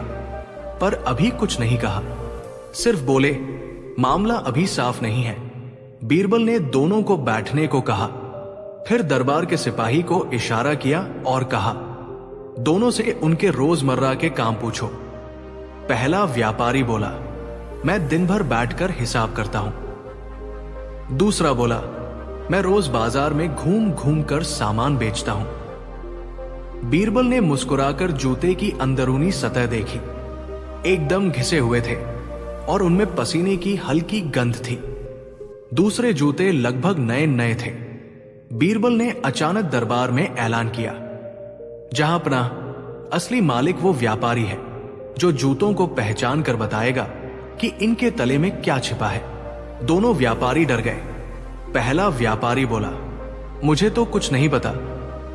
पर अभी कुछ नहीं कहा, सिर्फ बोले, मामला अभी साफ नहीं है। बीरबल ने दोनों को बैठने को कहा, फिर दरबार के सिपाही को इशारा किया और कहा, दोनों से उनके रोजमर्रा के काम पूछो। पहला व्यापारी बोला, मैं दिन भर बैठकर हिसाब करता हूं। दूसरा बोला, मैं रोज बाजार में घूम घूम कर सामान बेचता हूं। बीरबल ने मुस्कुराकर जूते की अंदरूनी सतह देखी। एकदम घिसे हुए थे और उनमें पसीने की हल्की गंध थी। दूसरे जूते लगभग नए नए थे। बीरबल ने अचानक दरबार में ऐलान किया, जहां अपना असली मालिक वो व्यापारी है जो जूतों को पहचान कर बताएगा कि इनके तले में क्या छिपा है। दोनों व्यापारी डर गए। पहला व्यापारी बोला, मुझे तो कुछ नहीं पता।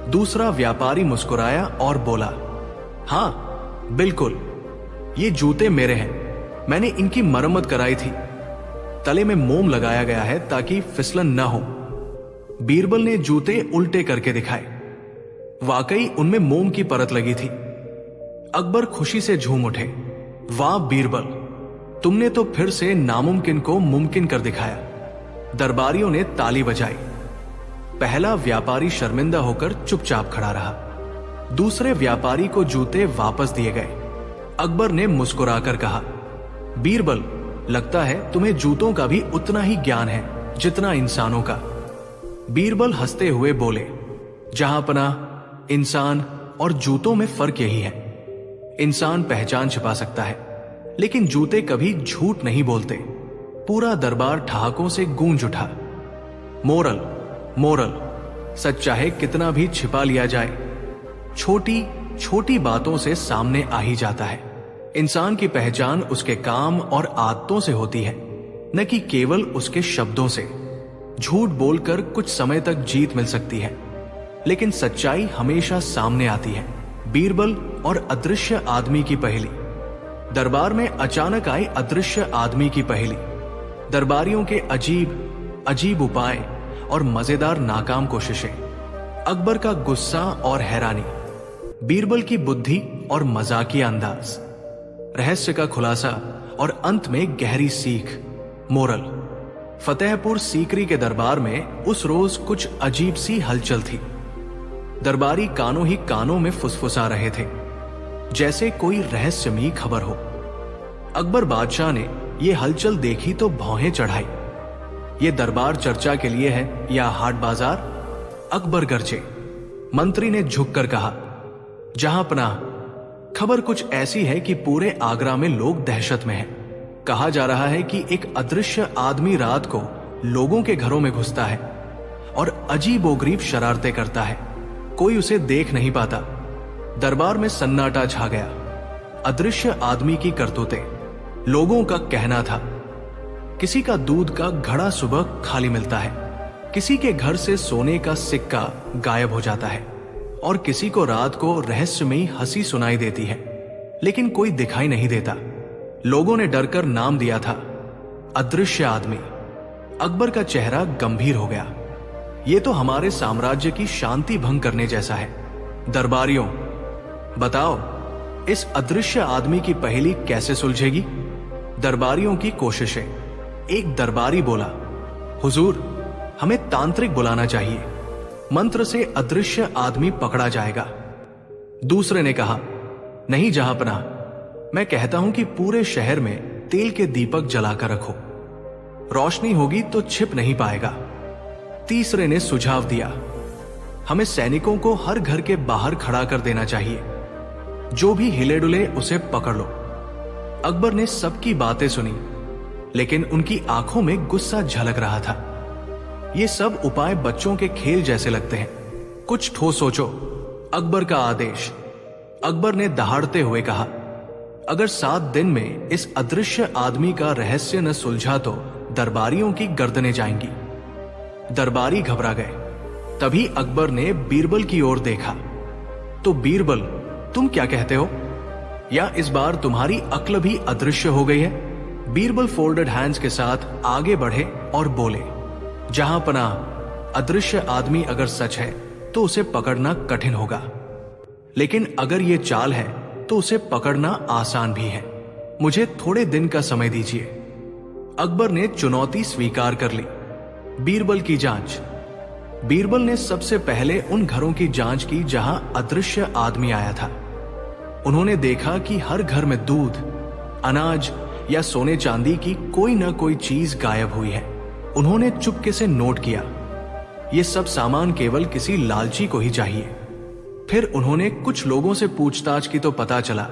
दूसरा व्यापारी मुस्कुराया और बोला, हां बिल्कुल, ये जूते मेरे हैं, मैंने इनकी मरम्मत कराई थी। तले में मोम लगाया गया है ताकि फिसलन न हो। बीरबल ने जूते उल्टे करके दिखाए। वाकई उनमें मोम की परत लगी थी। अकबर खुशी से झूम उठे, वाह बीरबल, तुमने तो फिर से नामुमकिन को मुमकिन कर दिखाया। दरबारियों ने ताली बजाई। पहला व्यापारी शर्मिंदा होकर चुपचाप खड़ा रहा। दूसरे व्यापारी को जूते वापस दिए गए। अकबर ने मुस्कुराकर कहा, बीरबल, लगता है तुम्हें जूतों का भी उतना ही ज्ञान है जितना इंसानों का। बीरबल हंसते हुए बोले, जहां पना इंसान और जूतों में फर्क यही है, इंसान पहचान छिपा सकता है, लेकिन जूते कभी झूठ नहीं बोलते। पूरा दरबार ठहाकों से गूंज उठा। मोरल, मोरल, सच चाहे कितना भी छिपा लिया जाए, छोटी छोटी बातों से सामने आ ही जाता है। इंसान की पहचान उसके काम और आदतों से होती है, न कि केवल उसके शब्दों से। झूठ बोलकर कुछ समय तक जीत मिल सकती है, लेकिन सच्चाई हमेशा सामने आती है। बीरबल और अदृश्य आदमी की पहेली। दरबार में अचानक आई अदृश्य आदमी की पहेली। दरबारियों के अजीब अजीब उपाय और मजेदार नाकाम कोशिशें। अकबर का गुस्सा और हैरानी। बीरबल की बुद्धि और मजाकिया अंदाज। रहस्य का खुलासा और अंत में गहरी सीख। मोरल, फतेहपुर सीकरी के दरबार में उस रोज कुछ अजीब सी हलचल थी। दरबारी कानों ही कानों में फुसफुसा रहे थे, जैसे कोई रहस्यमयी खबर हो। अकबर बादशाह ने यह हलचल देखी तो भौहें चढ़ाई। ये दरबार चर्चा के लिए है या हाट बाजार? अकबर गरजे। मंत्री ने झुककर कहा, जहां पनाह, खबर कुछ ऐसी है कि पूरे आगरा में लोग दहशत में हैं। कहा जा रहा है कि एक अदृश्य आदमी रात को लोगों के घरों में घुसता है और अजीबोगरीब शरारतें करता है। कोई उसे देख नहीं पाता। दरबार में सन्नाटा छा गया। अदृश्य आदमी की करतूतें। लोगों का कहना था, किसी का दूध का घड़ा सुबह खाली मिलता है, किसी के घर से सोने का सिक्का गायब हो जाता है और किसी को रात को रहस्यमयी हंसी सुनाई देती है, लेकिन कोई दिखाई नहीं देता। लोगों ने डरकर नाम दिया था अदृश्य आदमी। अकबर का चेहरा गंभीर हो गया। ये तो हमारे साम्राज्य की शांति भंग करने जैसा है। दरबारियों, बताओ इस अदृश्य आदमी की पहेली कैसे सुलझेगी? दरबारियों की कोशिशें। एक दरबारी बोला, हुजूर, हमें तांत्रिक बुलाना चाहिए, मंत्र से अदृश्य आदमी पकड़ा जाएगा। दूसरे ने कहा, नहीं जहांपनाह, मैं कहता हूं कि पूरे शहर में तेल के दीपक जलाकर रखो, रोशनी होगी तो छिप नहीं पाएगा। तीसरे ने सुझाव दिया, हमें सैनिकों को हर घर के बाहर खड़ा कर देना चाहिए, जो भी हिले डुले उसे पकड़ लो। अकबर ने सबकी बातें सुनी, लेकिन उनकी आंखों में गुस्सा झलक रहा था। ये सब उपाय बच्चों के खेल जैसे लगते हैं, कुछ ठोस सोचो। अकबर का आदेश। अकबर ने दहाड़ते हुए कहा, अगर 7 दिन में इस अदृश्य आदमी का रहस्य न सुलझा तो दरबारियों की गर्दनें जाएंगी। दरबारी घबरा गए। तभी अकबर ने बीरबल की ओर देखा। तो बीरबल, तुम क्या कहते हो? या इस बार तुम्हारी अक्ल भी अदृश्य हो गई है? बीरबल फोल्डेड हैंड्स के साथ आगे बढ़े और बोले, जहांपनाह, अदृश्य आदमी अगर सच है तो उसे पकड़ना कठिन होगा, लेकिन अगर यह चाल है तो उसे पकड़ना आसान भी है। मुझे थोड़े दिन का समय दीजिए। अकबर ने चुनौती स्वीकार कर ली। बीरबल की जांच। बीरबल ने सबसे पहले उन घरों की जांच की जहां अदृश्य आदमी आया था। उन्होंने देखा कि हर घर में दूध, अनाज या सोने चांदी की कोई न कोई चीज गायब हुई है। उन्होंने चुपके से नोट किया, यह सब सामान केवल किसी लालची को ही चाहिए। फिर उन्होंने कुछ लोगों से पूछताछ की तो पता चला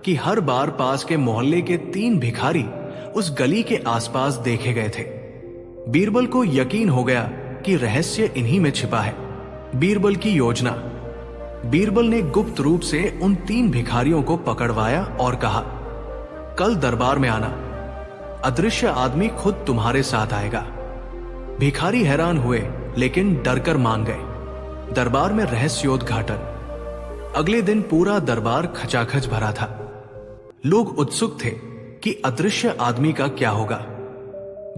कि हर बार पास के मोहल्ले के 3 भिखारी उस गली के आसपास देखे गए थे। बीरबल को यकीन हो गया कि रहस्य इन्हीं में छिपा है। बीरबल की योजना। बीरबल ने गुप्त रूप से उन 3 भिखारियों को पकड़वाया और कहा, कल दरबार में आना, अदृश्य आदमी खुद तुम्हारे साथ आएगा। भिखारी हैरान हुए लेकिन डरकर मान गए। दरबार में रहस्योद्घाटन। अगले दिन पूरा दरबार खचाखच भरा था। लोग उत्सुक थे कि अदृश्य आदमी का क्या होगा।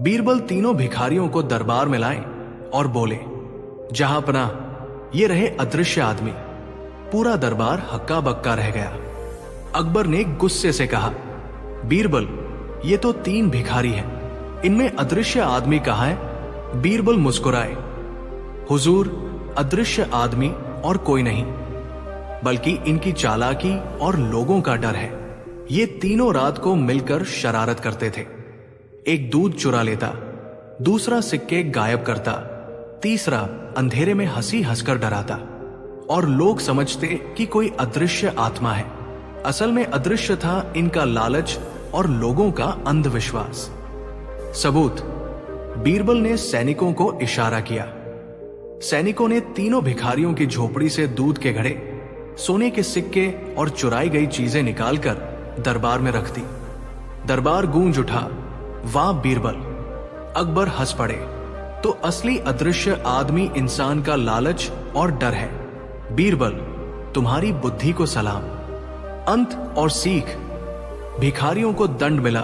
बीरबल तीनों भिखारियों को दरबार में लाए और बोले, जहांपनाह, ये रहे अदृश्य आदमी। पूरा दरबार हक्का बक्का रह गया। अकबर ने गुस्से से कहा, बीरबल, ये तो 3 भिखारी हैं, इनमें अदृश्य आदमी कहां है? बीरबल मुस्कुराए, हुजूर, अदृश्य आदमी और कोई नहीं, बल्कि इनकी चालाकी और लोगों का डर है। ये तीनों रात को मिलकर शरारत करते थे। एक दूध चुरा लेता, दूसरा सिक्के गायब करता, तीसरा अंधेरे में हंसी हंसकर डराता, और लोग समझते कि कोई अदृश्य आत्मा है। असल में अदृश्य था इनका लालच और लोगों का अंधविश्वास। सबूत। बीरबल ने सैनिकों को इशारा किया। सैनिकों ने तीनों भिखारियों की झोपड़ी से दूध के घड़े, सोने के सिक्के और चुराई गई चीजें निकालकर दरबार में रख दी। दरबार गूंज उठा, वाह बीरबल। अकबर हंस पड़े। तो असली अदृश्य आदमी इंसान का लालच और डर है। बीरबल, तुम्हारी बुद्धि को सलाम। अंत और सीख। भिखारियों को दंड मिला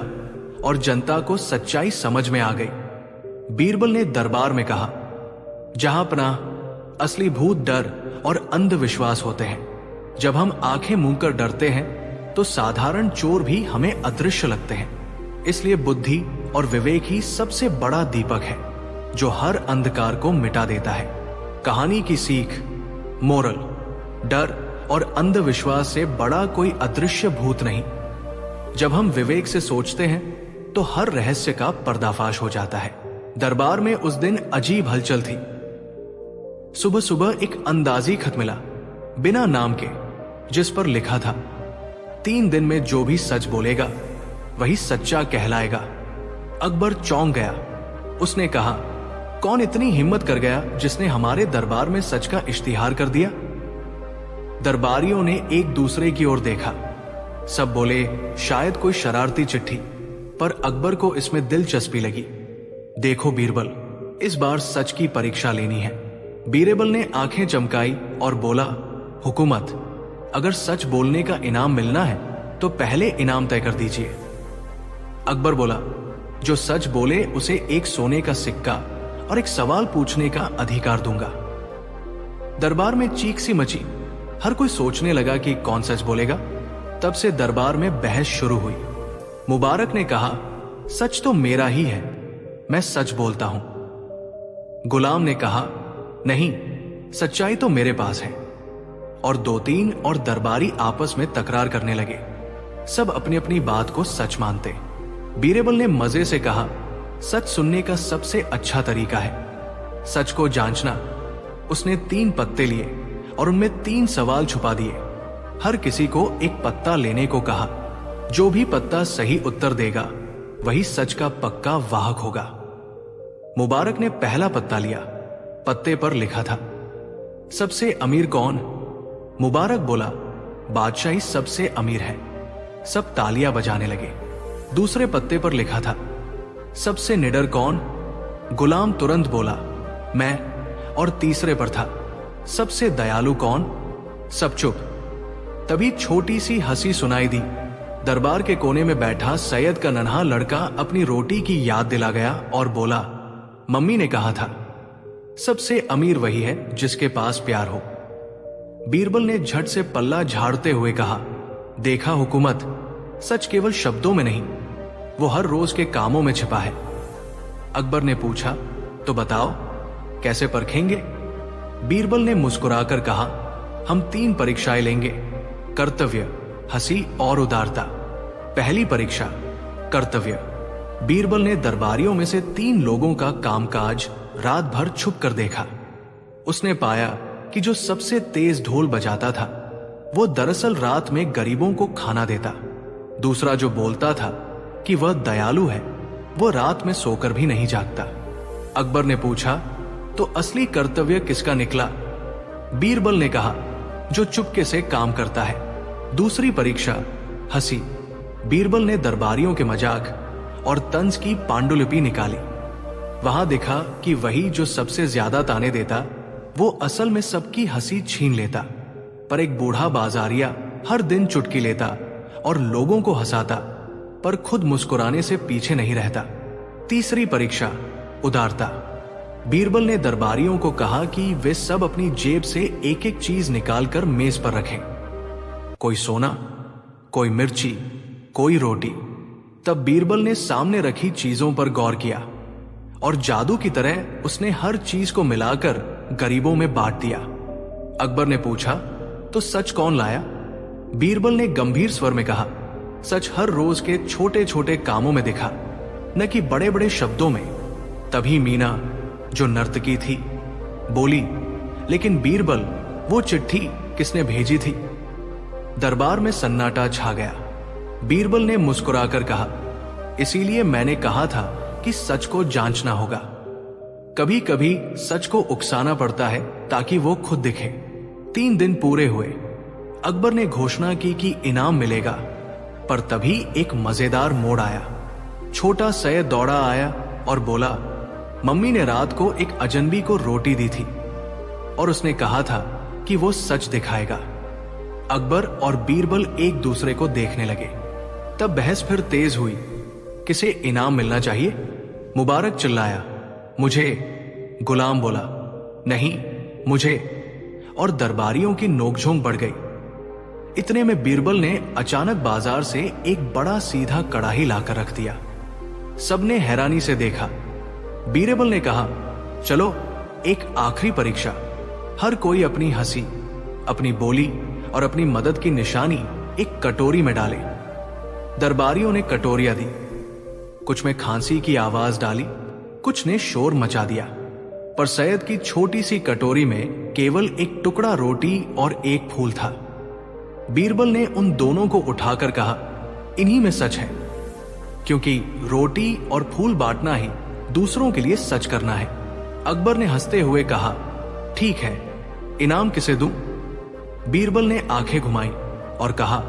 और जनता को सच्चाई समझ में आ गई। बीरबल ने दरबार में कहा, जहांपनाह, असली भूत डर और अंधविश्वास होते हैं। जब हम आंखें मूंदकर डरते हैं तो साधारण चोर भी हमें अदृश्य लगते हैं। इसलिए बुद्धि और विवेक ही सबसे बड़ा दीपक है जो हर अंधकार को मिटा देता है। कहानी की सीख। मोरल, डर और अंधविश्वास से बड़ा कोई अदृश्य भूत नहीं। जब हम विवेक से सोचते हैं तो हर रहस्य का पर्दाफाश हो जाता है। दरबार में उस दिन अजीब हलचल थी। सुबह सुबह एक अंदाजी खत मिला, बिना नाम के, जिस पर लिखा था, 3 दिन में जो भी सच बोलेगा वही सच्चा कहलाएगा। अकबर चौंक गया। उसने कहा, कौन इतनी हिम्मत कर गया जिसने हमारे दरबार में सच का इश्तिहार कर दिया? दरबारियों ने एक दूसरे की ओर देखा। सब बोले, शायद कोई शरारती चिट्ठी, पर अकबर को इसमें दिलचस्पी लगी। देखो बीरबल, इस बार सच की परीक्षा लेनी है। बीरबल ने आंखें चमकाई और बोला, हुकूमत, अगर सच बोलने का इनाम मिलना है तो पहले इनाम तय कर दीजिए। अकबर बोला, जो सच बोले उसे एक सोने का सिक्का और एक सवाल पूछने का अधिकार दूंगा। दरबार में चीख सी मची। हर कोई सोचने लगा कि कौन सच बोलेगा। तब से दरबार में बहस शुरू हुई। मुबारक ने कहा, सच तो मेरा ही है, मैं सच बोलता हूं। गुलाम ने कहा, नहीं, सच्चाई तो मेरे पास है। और दो तीन और दरबारी आपस में तकरार करने लगे। सब अपनी अपनी बात को सच मानते। बीरबल ने मजे से कहा, सच सुनने का सबसे अच्छा तरीका है सच को जांचना। उसने 3 पत्ते लिए और उनमें 3 सवाल छुपा दिए। हर किसी को एक पत्ता लेने को कहा। जो भी पत्ता सही उत्तर देगा वही सच का पक्का वाहक होगा। मुबारक ने पहला पत्ता लिया। पत्ते पर लिखा था, सबसे अमीर कौन? मुबारक बोला, बादशाही सबसे अमीर है। सब तालियां बजाने लगे। दूसरे पत्ते पर लिखा था, सबसे निडर कौन? गुलाम तुरंत बोला, मैं। और तीसरे पर था, सबसे दयालु कौन? सब चुप। तभी छोटी सी हंसी सुनाई दी। दरबार के कोने में बैठा सैयद का नन्हा लड़का अपनी रोटी की याद दिला गया और बोला, मम्मी ने कहा था सबसे अमीर वही है जिसके पास प्यार हो। बीरबल ने झट से पल्ला झाड़ते हुए कहा, देखा हुकूमत, सच केवल शब्दों में नहीं, वो हर रोज के कामों में छिपा है। अकबर ने पूछा, तो बताओ कैसे परखेंगे? बीरबल ने मुस्कुराकर कहा, हम 3 परीक्षाएं लेंगे, कर्तव्य, हंसी और उदारता। पहली परीक्षा, कर्तव्य। बीरबल ने दरबारियों में से 3 लोगों का कामकाज रात भर छुप कर देखा। उसने पाया कि जो सबसे तेज ढोल बजाता था वो दरअसल रात में गरीबों को खाना देता। दूसरा जो बोलता था कि वह दयालु है, वो रात में सोकर भी नहीं जागता। अकबर ने पूछा, तो असली कर्तव्य किसका निकला? बीरबल ने कहा, जो चुपके से काम करता है। दूसरी परीक्षा, हंसी। बीरबल ने दरबारियों के मजाक और तंज की पांडुलिपि निकाली। वहां दिखा कि वही जो सबसे ज्यादा ताने देता वो असल में सबकी हंसी छीन लेता। पर एक बूढ़ा बाजारिया हर दिन चुटकी लेता और लोगों को हंसाता, पर खुद मुस्कुराने से पीछे नहीं रहता। तीसरी परीक्षा, उदारता। बीरबल ने दरबारियों को कहा कि वे सब अपनी जेब से एक एक चीज निकालकर मेज पर रखें। कोई सोना, कोई मिर्ची, कोई रोटी। तब बीरबल ने सामने रखी चीजों पर गौर किया और जादू की तरह उसने हर चीज को मिलाकर गरीबों में बांट दिया। अकबर ने पूछा, तो सच कौन लाया? बीरबल ने गंभीर स्वर में कहा, सच हर रोज के छोटे छोटे कामों में दिखा, न कि बड़े बड़े शब्दों में। तभी मीना जो नर्तकी थी बोली, लेकिन बीरबल, वो चिट्ठी किसने भेजी थी? दरबार में सन्नाटा छा गया। बीरबल ने मुस्कुराकर कहा, इसीलिए मैंने कहा था कि सच को जांचना होगा। कभी कभी सच को उकसाना पड़ता है ताकि वो खुद दिखे। 3 दिन पूरे हुए। अकबर ने घोषणा की कि इनाम मिलेगा, पर तभी एक मजेदार मोड़ आया। छोटा सैयद दौड़ा आया और बोला, मम्मी ने रात को एक अजनबी को रोटी दी थी और उसने कहा था कि वो सच दिखाएगा। अकबर और बीरबल एक दूसरे को देखने लगे। तब बहस फिर तेज हुई। किसे इनाम मिलना चाहिए? मुबारक चिल्लाया, मुझे। गुलाम बोला, नहीं, मुझे। और दरबारियों की नोकझोंक बढ़ गई। इतने में बीरबल ने अचानक बाजार से एक बड़ा सीधा कड़ाही लाकर रख दिया। सबने हैरानी से देखा। बीरबल ने कहा, चलो एक आखिरी परीक्षा। हर कोई अपनी हंसी, अपनी बोली और अपनी मदद की निशानी एक कटोरी में डाले। दरबारियों ने कटोरियां दी। कुछ में खांसी की आवाज डाली, कुछ ने शोर मचा दिया। पर सैयद की छोटी सी कटोरी में केवल एक टुकड़ा रोटी और एक फूल था। बीरबल ने उन दोनों को उठाकर कहा, इन्हीं में सच है, क्योंकि रोटी और फूल बांटना ही दूसरों के लिए सच करना है। अकबर ने हंसते हुए कहा, ठीक है, इनाम किसे दूं? बीरबल ने आंखें घुमाई और कहा,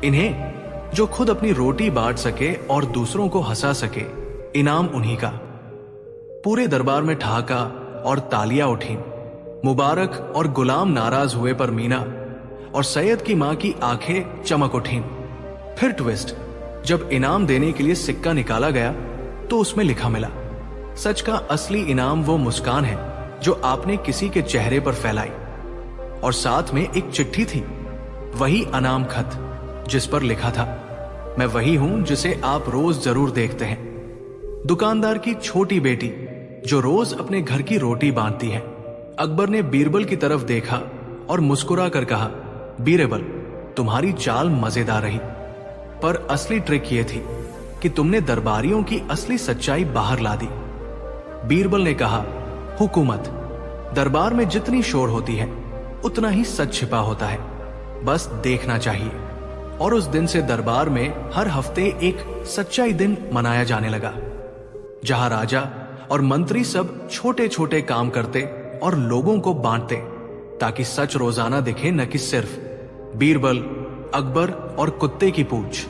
इन्हें जो खुद अपनी रोटी बांट सके और दूसरों को हंसा सके, इनाम उन्हीं का। पूरे दरबार में ठहाका और तालियां उठी। मुबारक और गुलाम नाराज हुए, पर मीना और सैयद की मां की आंखें चमक उठी। फिर ट्विस्ट, जब इनाम देने के लिए सिक्का निकाला गया तो उसमें लिखा मिला, सच का असली इनाम वो मुस्कान है जो आपने किसी के चेहरे पर फैलाई। और साथ में एक चिट्ठी थी, वही अनाम खत जिस पर लिखा था, मैं वही हूं जिसे आप रोज जरूर देखते हैं। दुकानदार की छोटी बेटी जो रोज अपने घर की रोटी बांधती है। अकबर ने बीरबल की तरफ देखा और मुस्कुरा कर कहा, बीरबल, तुम्हारी चाल मजेदार रही, पर असली ट्रिक यह थी कि तुमने दरबारियों की असली सच्चाई बाहर ला दी। बीरबल ने कहा, हुकूमत, दरबार में जितनी शोर होती है उतना ही सच छिपा होता है, बस देखना चाहिए। और उस दिन से दरबार में हर हफ्ते एक सच्चाई दिन मनाया जाने लगा, जहां राजा और मंत्री सब छोटे छोटे काम करते और लोगों को बांटते ताकि सच रोजाना दिखे, न कि सिर्फ बीरबल, अकबर और कुत्ते की पूंछ।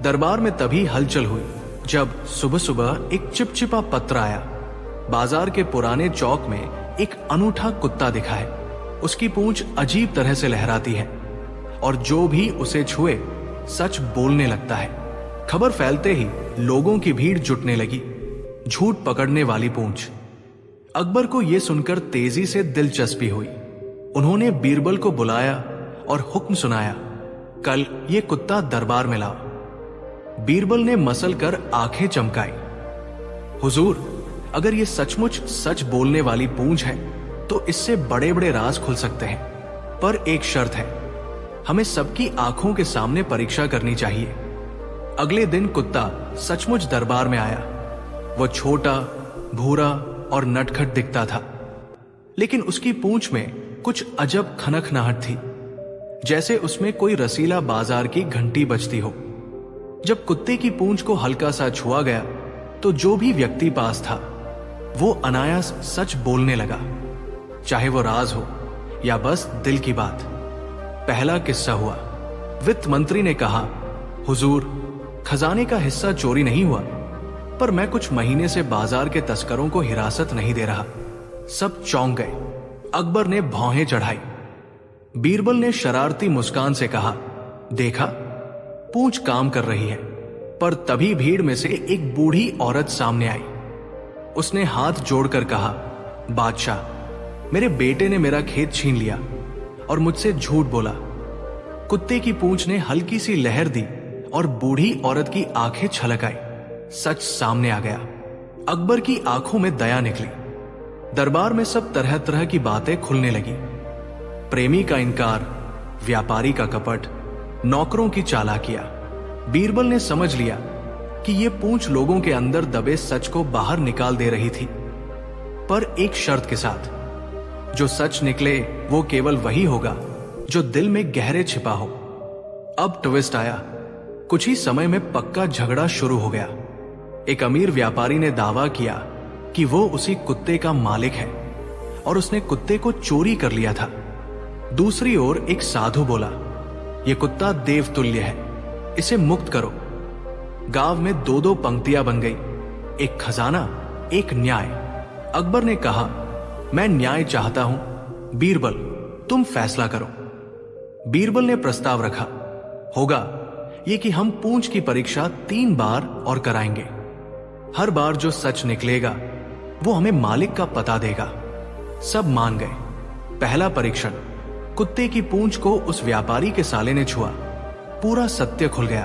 दरबार में तभी हलचल हुई जब सुबह सुबह एक चिपचिपा पत्र आया। बाजार के पुराने चौक में एक अनूठा कुत्ता दिखा है। उसकी पूंछ अजीब तरह से लहराती है और जो भी उसे छुए सच बोलने लगता है। खबर फैलते ही लोगों की भीड़ जुटने लगी। झूठ पकड़ने वाली पूंछ। अकबर को यह सुनकर तेजी से दिलचस्पी हुई। उन्होंने बीरबल को बुलाया और हुक्म सुनाया, कल ये कुत्ता दरबार में लाओ। बीरबल ने मसल कर आंखें चमकाई। हुजूर, अगर ये सचमुच सच बोलने वाली पूंछ है तो इससे बड़े बड़े राज खुल सकते हैं, पर एक शर्त है, हमें सबकी आंखों के सामने परीक्षा करनी चाहिए। अगले दिन कुत्ता सचमुच दरबार में आया। वो छोटा, भूरा और नटखट दिखता था, लेकिन उसकी पूंछ में कुछ अजब खनखनाहट थी, जैसे उसमें कोई रसीला बाजार की घंटी बजती हो। जब कुत्ते की पूंछ को हल्का सा छुआ गया तो जो भी व्यक्ति पास था वो अनायास सच बोलने लगा, चाहे वो राज हो या बस दिल की बात। पहला किस्सा हुआ। वित्त मंत्री ने कहा, हुजूर, खजाने का हिस्सा चोरी नहीं हुआ, पर मैं कुछ महीने से बाजार के तस्करों को हिरासत नहीं दे रहा। सब चौंक गए। अकबर ने भौहें चढ़ाई। बीरबल ने शरारती मुस्कान से कहा, देखा, पूंछ काम कर रही है। पर तभी भीड़ में से एक बूढ़ी औरत सामने आई। उसने हाथ जोड़कर कहा, बादशाह, मेरे बेटे ने मेरा खेत छीन लिया और मुझसे झूठ बोला। कुत्ते की पूंछ ने हल्की सी लहर दी और बूढ़ी औरत की आंखें छलक आई। सच सामने आ गया। अकबर की आंखों में दया निकली। दरबार में सब तरह तरह की बातें खुलने लगी। प्रेमी का इनकार, व्यापारी का कपट, नौकरों की चालाकियां। बीरबल ने समझ लिया कि यह पूंछ लोगों के अंदर दबे सच को बाहर निकाल दे रही थी, पर एक शर्त के साथ, जो सच निकले वो केवल वही होगा जो दिल में गहरे छिपा हो। अब ट्विस्ट आया। कुछ ही समय में पक्का झगड़ा शुरू हो गया। एक अमीर व्यापारी ने दावा किया कि वो उसी कुत्ते का मालिक है और उसने कुत्ते को चोरी कर लिया था। दूसरी ओर एक साधु बोला, यह कुत्ता देवतुल्य है, इसे मुक्त करो। गांव में दो दो पंक्तियां बन गई, एक खजाना, एक न्याय। अकबर ने कहा, मैं न्याय चाहता हूं, बीरबल तुम फैसला करो। बीरबल ने प्रस्ताव रखा, होगा ये कि हम पूंछ की परीक्षा 3 बार और कराएंगे। हर बार जो सच निकलेगा वो हमें मालिक का पता देगा। सब मान गए। पहला परीक्षण, कुत्ते की पूंछ को उस व्यापारी के साले ने छुआ। पूरा सत्य खुल गया।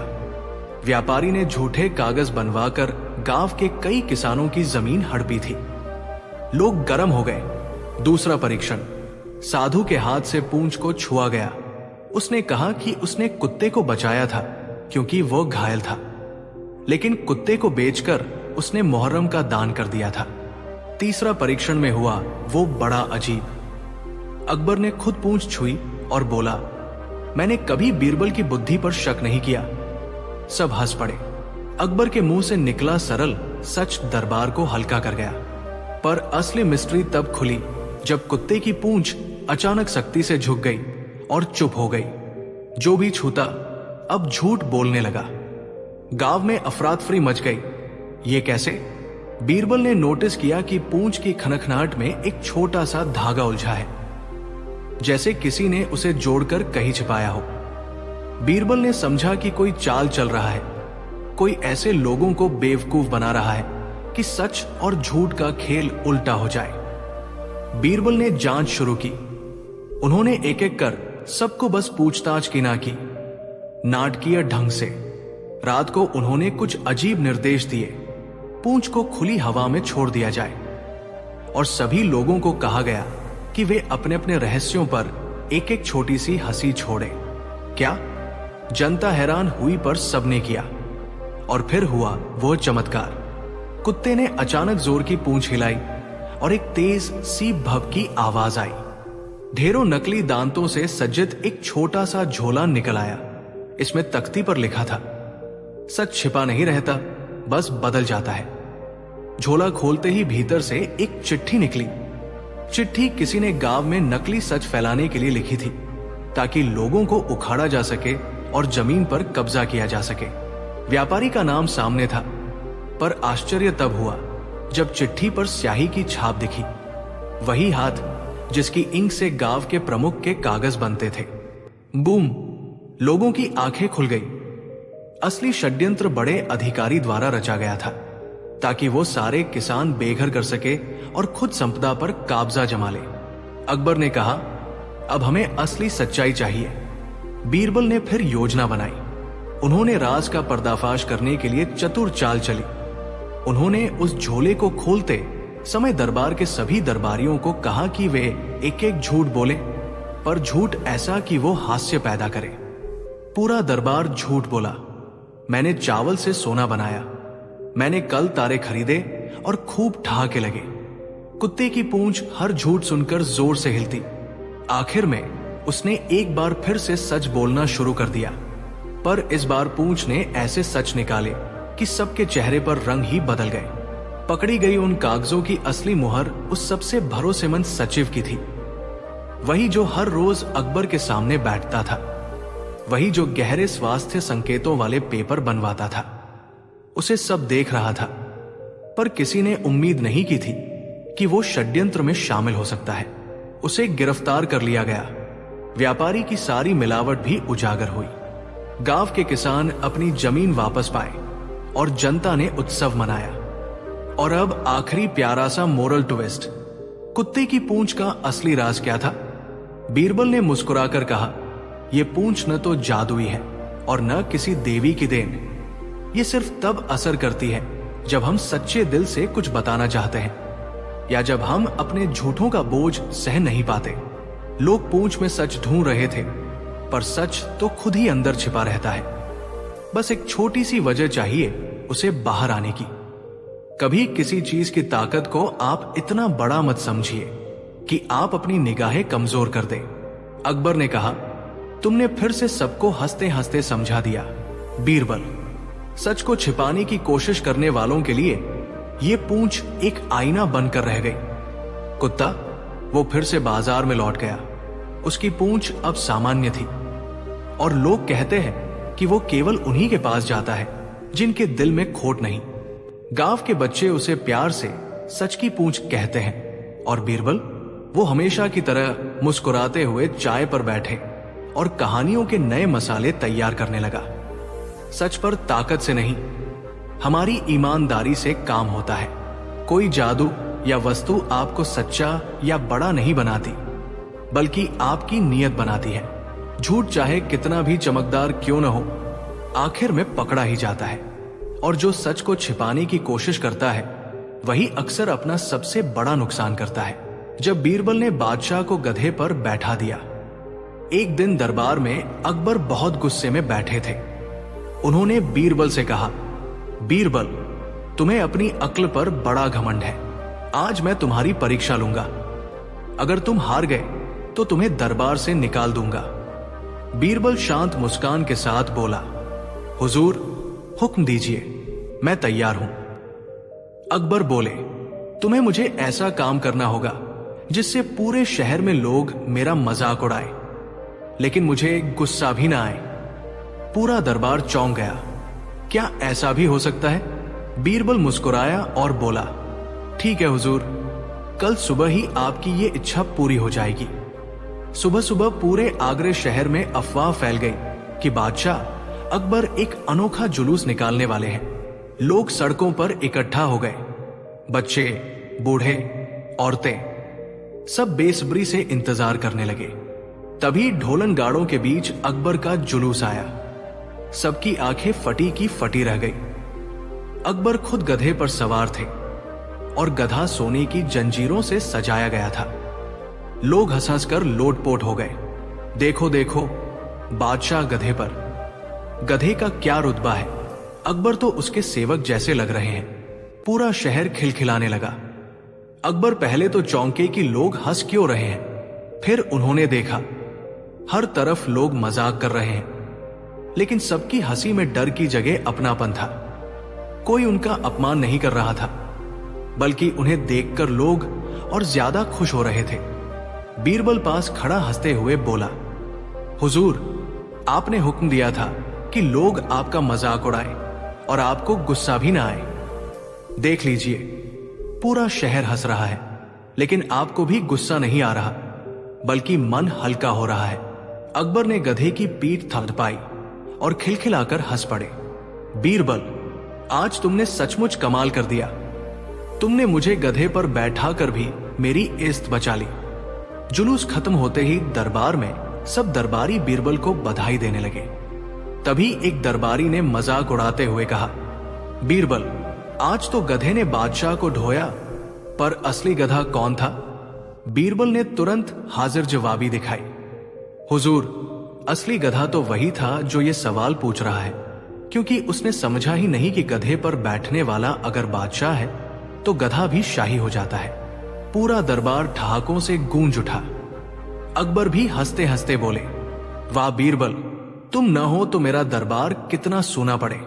व्यापारी ने झूठे कागज बनवाकर गांव के कई किसानों की जमीन हड़पी थी। लोग गर्म हो गए। दूसरा परीक्षण, साधु के हाथ से पूंछ को छुआ गया। उसने कहा कि उसने कुत्ते को बचाया था क्योंकि वो घायल था, लेकिन कुत्ते को बेचकर उसने मुहर्रम का दान कर दिया था। तीसरा परीक्षण में हुआ वो बड़ा अजीब। अकबर ने खुद पूंछ छुई और बोला, मैंने कभी बीरबल की बुद्धि पर शक नहीं किया। सब हंस पड़े। अकबर के मुंह से निकला सरल सच दरबार को हल्का कर गया। पर असली मिस्ट्री तब खुली जब कुत्ते की पूंछ अचानक सख्ती से झुक गई और चुप हो गई। जो भी छूता अब झूठ बोलने लगा। गांव में अफरातफरी मच गई। ये कैसे? बीरबल ने नोटिस किया कि पूंछ की खनखनाहट में एक छोटा सा धागा उलझा है, जैसे किसी ने उसे जोड़कर कहीं छिपाया हो। बीरबल ने समझा कि कोई चाल चल रहा है। कोई ऐसे लोगों को बेवकूफ बना रहा है कि सच और झूठ का खेल उल्टा हो जाए। बीरबल ने जांच शुरू की। उन्होंने एक एक कर सबको बस पूछताछ की ना की, नाटकीय ढंग से। रात को उन्होंने कुछ अजीब निर्देश दिए। पूंछ को खुली हवा में छोड़ दिया जाए और सभी लोगों को कहा गया कि वे अपने अपने रहस्यों पर एक एक छोटी सी हंसी छोड़े। क्या? जनता हैरान हुई, पर सबने किया। और फिर हुआ वो चमत्कार। कुत्ते ने अचानक जोर की पूंछ हिलाई और एक तेज सी भभ की आवाज आई। ढेरों नकली दांतों से सज्जित एक छोटा सा झोला निकल आया। इसमें तख्ती पर लिखा था, सच छिपा नहीं रहता, बस बदल जाता है। झोला खोलते ही भीतर से एक चिट्ठी निकली। चिट्ठी किसी ने गांव में नकली सच फैलाने के लिए लिखी थी, ताकि लोगों को उखाड़ा जा सके और जमीन पर कब्जा किया जा सके। व्यापारी का नाम सामने था, पर आश्चर्य तब हुआ जब चिट्ठी पर स्याही की छाप दिखी। वही हाथ जिसकी इंक से गांव के प्रमुख के कागज बनते थे। बूम! लोगों की आंखें खुल गई। असली षड्यंत्र बड़े अधिकारी द्वारा रचा गया था, ताकि वो सारे किसान बेघर कर सके और खुद संपदा पर कब्जा जमा ले। अकबर ने कहा, अब हमें असली सच्चाई चाहिए। बीरबल ने फिर योजना बनाई। उन्होंने राज का पर्दाफाश करने के लिए चतुर चाल चली। उन्होंने उस झोले को खोलते समय दरबार के सभी दरबारियों को कहा कि वे एक एक झूठ बोले, पर झूठ ऐसा कि वो हास्य पैदा करे। पूरा दरबार झूठ बोला। मैंने चावल से सोना बनाया, मैंने कल तारे खरीदे और खूब ठहाके लगे। कुत्ते की पूंछ हर झूठ सुनकर जोर से हिलती। आखिर में उसने एक बार फिर से सच बोलना शुरू कर दिया, पर इस बार पूंछ ने ऐसे सच निकाले कि सबके चेहरे पर रंग ही बदल गए। पकड़ी गई उन कागजों की असली मुहर उस सबसे भरोसेमंद सचिव की थी, वही जो हर रोज अकबर के सामने बैठता था, वही जो गहरे स्वास्थ्य संकेतों वाले पेपर बनवाता था। उसे सब देख रहा था, पर किसी ने उम्मीद नहीं की थी कि वो षड्यंत्र में शामिल हो सकता है। उसे गिरफ्तार कर लिया गया। व्यापारी की सारी मिलावट भी उजागर हुई। गांव के किसान अपनी जमीन वापस पाए और जनता ने उत्सव मनाया। और अब आखिरी प्यारा सा मोरल ट्विस्ट। कुत्ते की पूंछ का असली राज क्या था? बीरबल ने मुस्कुराकर कहा, यह पूंछ न तो जादुई है और न किसी देवी की देन। ये सिर्फ तब असर करती है जब हम सच्चे दिल से कुछ बताना चाहते हैं, या जब हम अपने झूठों का बोझ सह नहीं पाते। लोग पूंछ में सच ढूंढ रहे थे, पर सच तो खुद ही अंदर छिपा रहता है। बस एक छोटी सी वजह चाहिए उसे बाहर आने की। कभी किसी चीज की ताकत को आप इतना बड़ा मत समझिए कि आप अपनी निगाहें कमजोर कर दें। अकबर ने कहा, तुमने फिर से सबको हंसते हंसते समझा दिया। बीरबल, सच को छिपाने की कोशिश करने वालों के लिए यह पूंछ एक आईना बनकर रह गई। कुत्ता, वो फिर से बाजार में लौट गया। उसकी पूंछ अब सामान्य थी और लोग कहते हैं कि वो केवल उन्हीं के पास जाता है जिनके दिल में खोट नहीं। गांव के बच्चे उसे प्यार से सच की पूंछ कहते हैं, और बीरबल, वो हमेशा की तरह मुस्कुराते हुए चाय पर बैठे और कहानियों के नए मसाले तैयार करने लगा। सच पर ताकत से नहीं, हमारी ईमानदारी से काम होता है। कोई जादू या वस्तु आपको सच्चा या बड़ा नहीं बनाती, बल्कि आपकी नीयत बनाती है। झूठ चाहे कितना भी चमकदार क्यों न हो, आखिर में पकड़ा ही जाता है। और जो सच को छिपाने की कोशिश करता है, वही अक्सर अपना सबसे बड़ा नुकसान करता है। जब बीरबल ने बादशाह को गधे पर बैठा दिया, एक दिन दरबार में अकबर बहुत गुस्से में बैठे थे। उन्होंने बीरबल से कहा, बीरबल, तुम्हें अपनी अक्ल पर बड़ा घमंड है। आज मैं तुम्हारी परीक्षा लूंगा। अगर तुम हार गए तो तुम्हें दरबार से निकाल दूंगा। बीरबल शांत मुस्कान के साथ बोला, हुजूर, हुक्म दीजिए, मैं तैयार हूं। अकबर बोले, तुम्हें मुझे ऐसा काम करना होगा जिससे पूरे शहर में लोग मेरा मजाक उड़ाए, लेकिन मुझे गुस्सा भी ना आए। पूरा दरबार चौंक गया। क्या ऐसा भी हो सकता है? बीरबल मुस्कुराया और बोला, ठीक है हुजूर, कल सुबह ही आपकी ये इच्छा पूरी हो जाएगी। सुबह सुबह पूरे आगरे शहर में अफवाह फैल गई कि बादशाह अकबर एक अनोखा जुलूस निकालने वाले हैं। लोग सड़कों पर इकट्ठा हो गए। बच्चे, बूढ़े, औरतें सब बेसब्री से इंतजार करने लगे। तभी ढोलन गाड़ों के बीच अकबर का जुलूस आया। सबकी आंखें फटी की फटी रह गई। अकबर खुद गधे पर सवार थे और गधा सोने की जंजीरों से सजाया गया था। लोग हंस हंस कर लोटपोट हो गए। देखो देखो, बादशाह गधे पर। गधे का क्या रुतबा है, अकबर तो उसके सेवक जैसे लग रहे हैं। पूरा शहर खिलखिलाने लगा। अकबर पहले तो चौंके कि लोग हंस क्यों रहे हैं। फिर उन्होंने देखा हर तरफ लोग मजाक कर रहे हैं, लेकिन सबकी हंसी में डर की जगह अपनापन था। कोई उनका अपमान नहीं कर रहा था, बल्कि उन्हें देखकर लोग और ज्यादा खुश हो रहे थे। बीरबल पास खड़ा हंसते हुए बोला, हुजूर, आपने हुक्म दिया था कि लोग आपका मजाक उड़ाएं और आपको गुस्सा भी ना आए। देख लीजिए, पूरा शहर हंस रहा है, लेकिन आपको भी गुस्सा नहीं आ रहा, बल्कि मन हल्का हो रहा है। अकबर ने गधे की पीठ थपथपाई और खिलखिलाकर हंस पड़े। बीरबल, आज तुमने सचमुच कमाल कर दिया। तुमने मुझे गधे पर बैठा कर भी मेरी इज्जत बचा ली। जुलूस खत्म होते ही दरबार में सब दरबारी बीरबल को बधाई देने लगे। तभी एक दरबारी ने मजाक उड़ाते हुए कहा, बीरबल, आज तो गधे ने बादशाह को ढोया, पर असली गधा कौन था? बीरबल ने तुरंत हाजिर जवाबी दिखाई। हुजूर, असली गधा तो वही था जो ये सवाल पूछ रहा है, क्योंकि उसने समझा ही नहीं कि गधे पर बैठने वाला अगर बादशाह है तो गधा भी शाही हो जाता है। पूरा दरबार ठहाकों से गूंज उठा। अकबर भी हंसते हंसते बोले, वाह बीरबल, तुम न हो तो मेरा दरबार कितना सूना पड़े।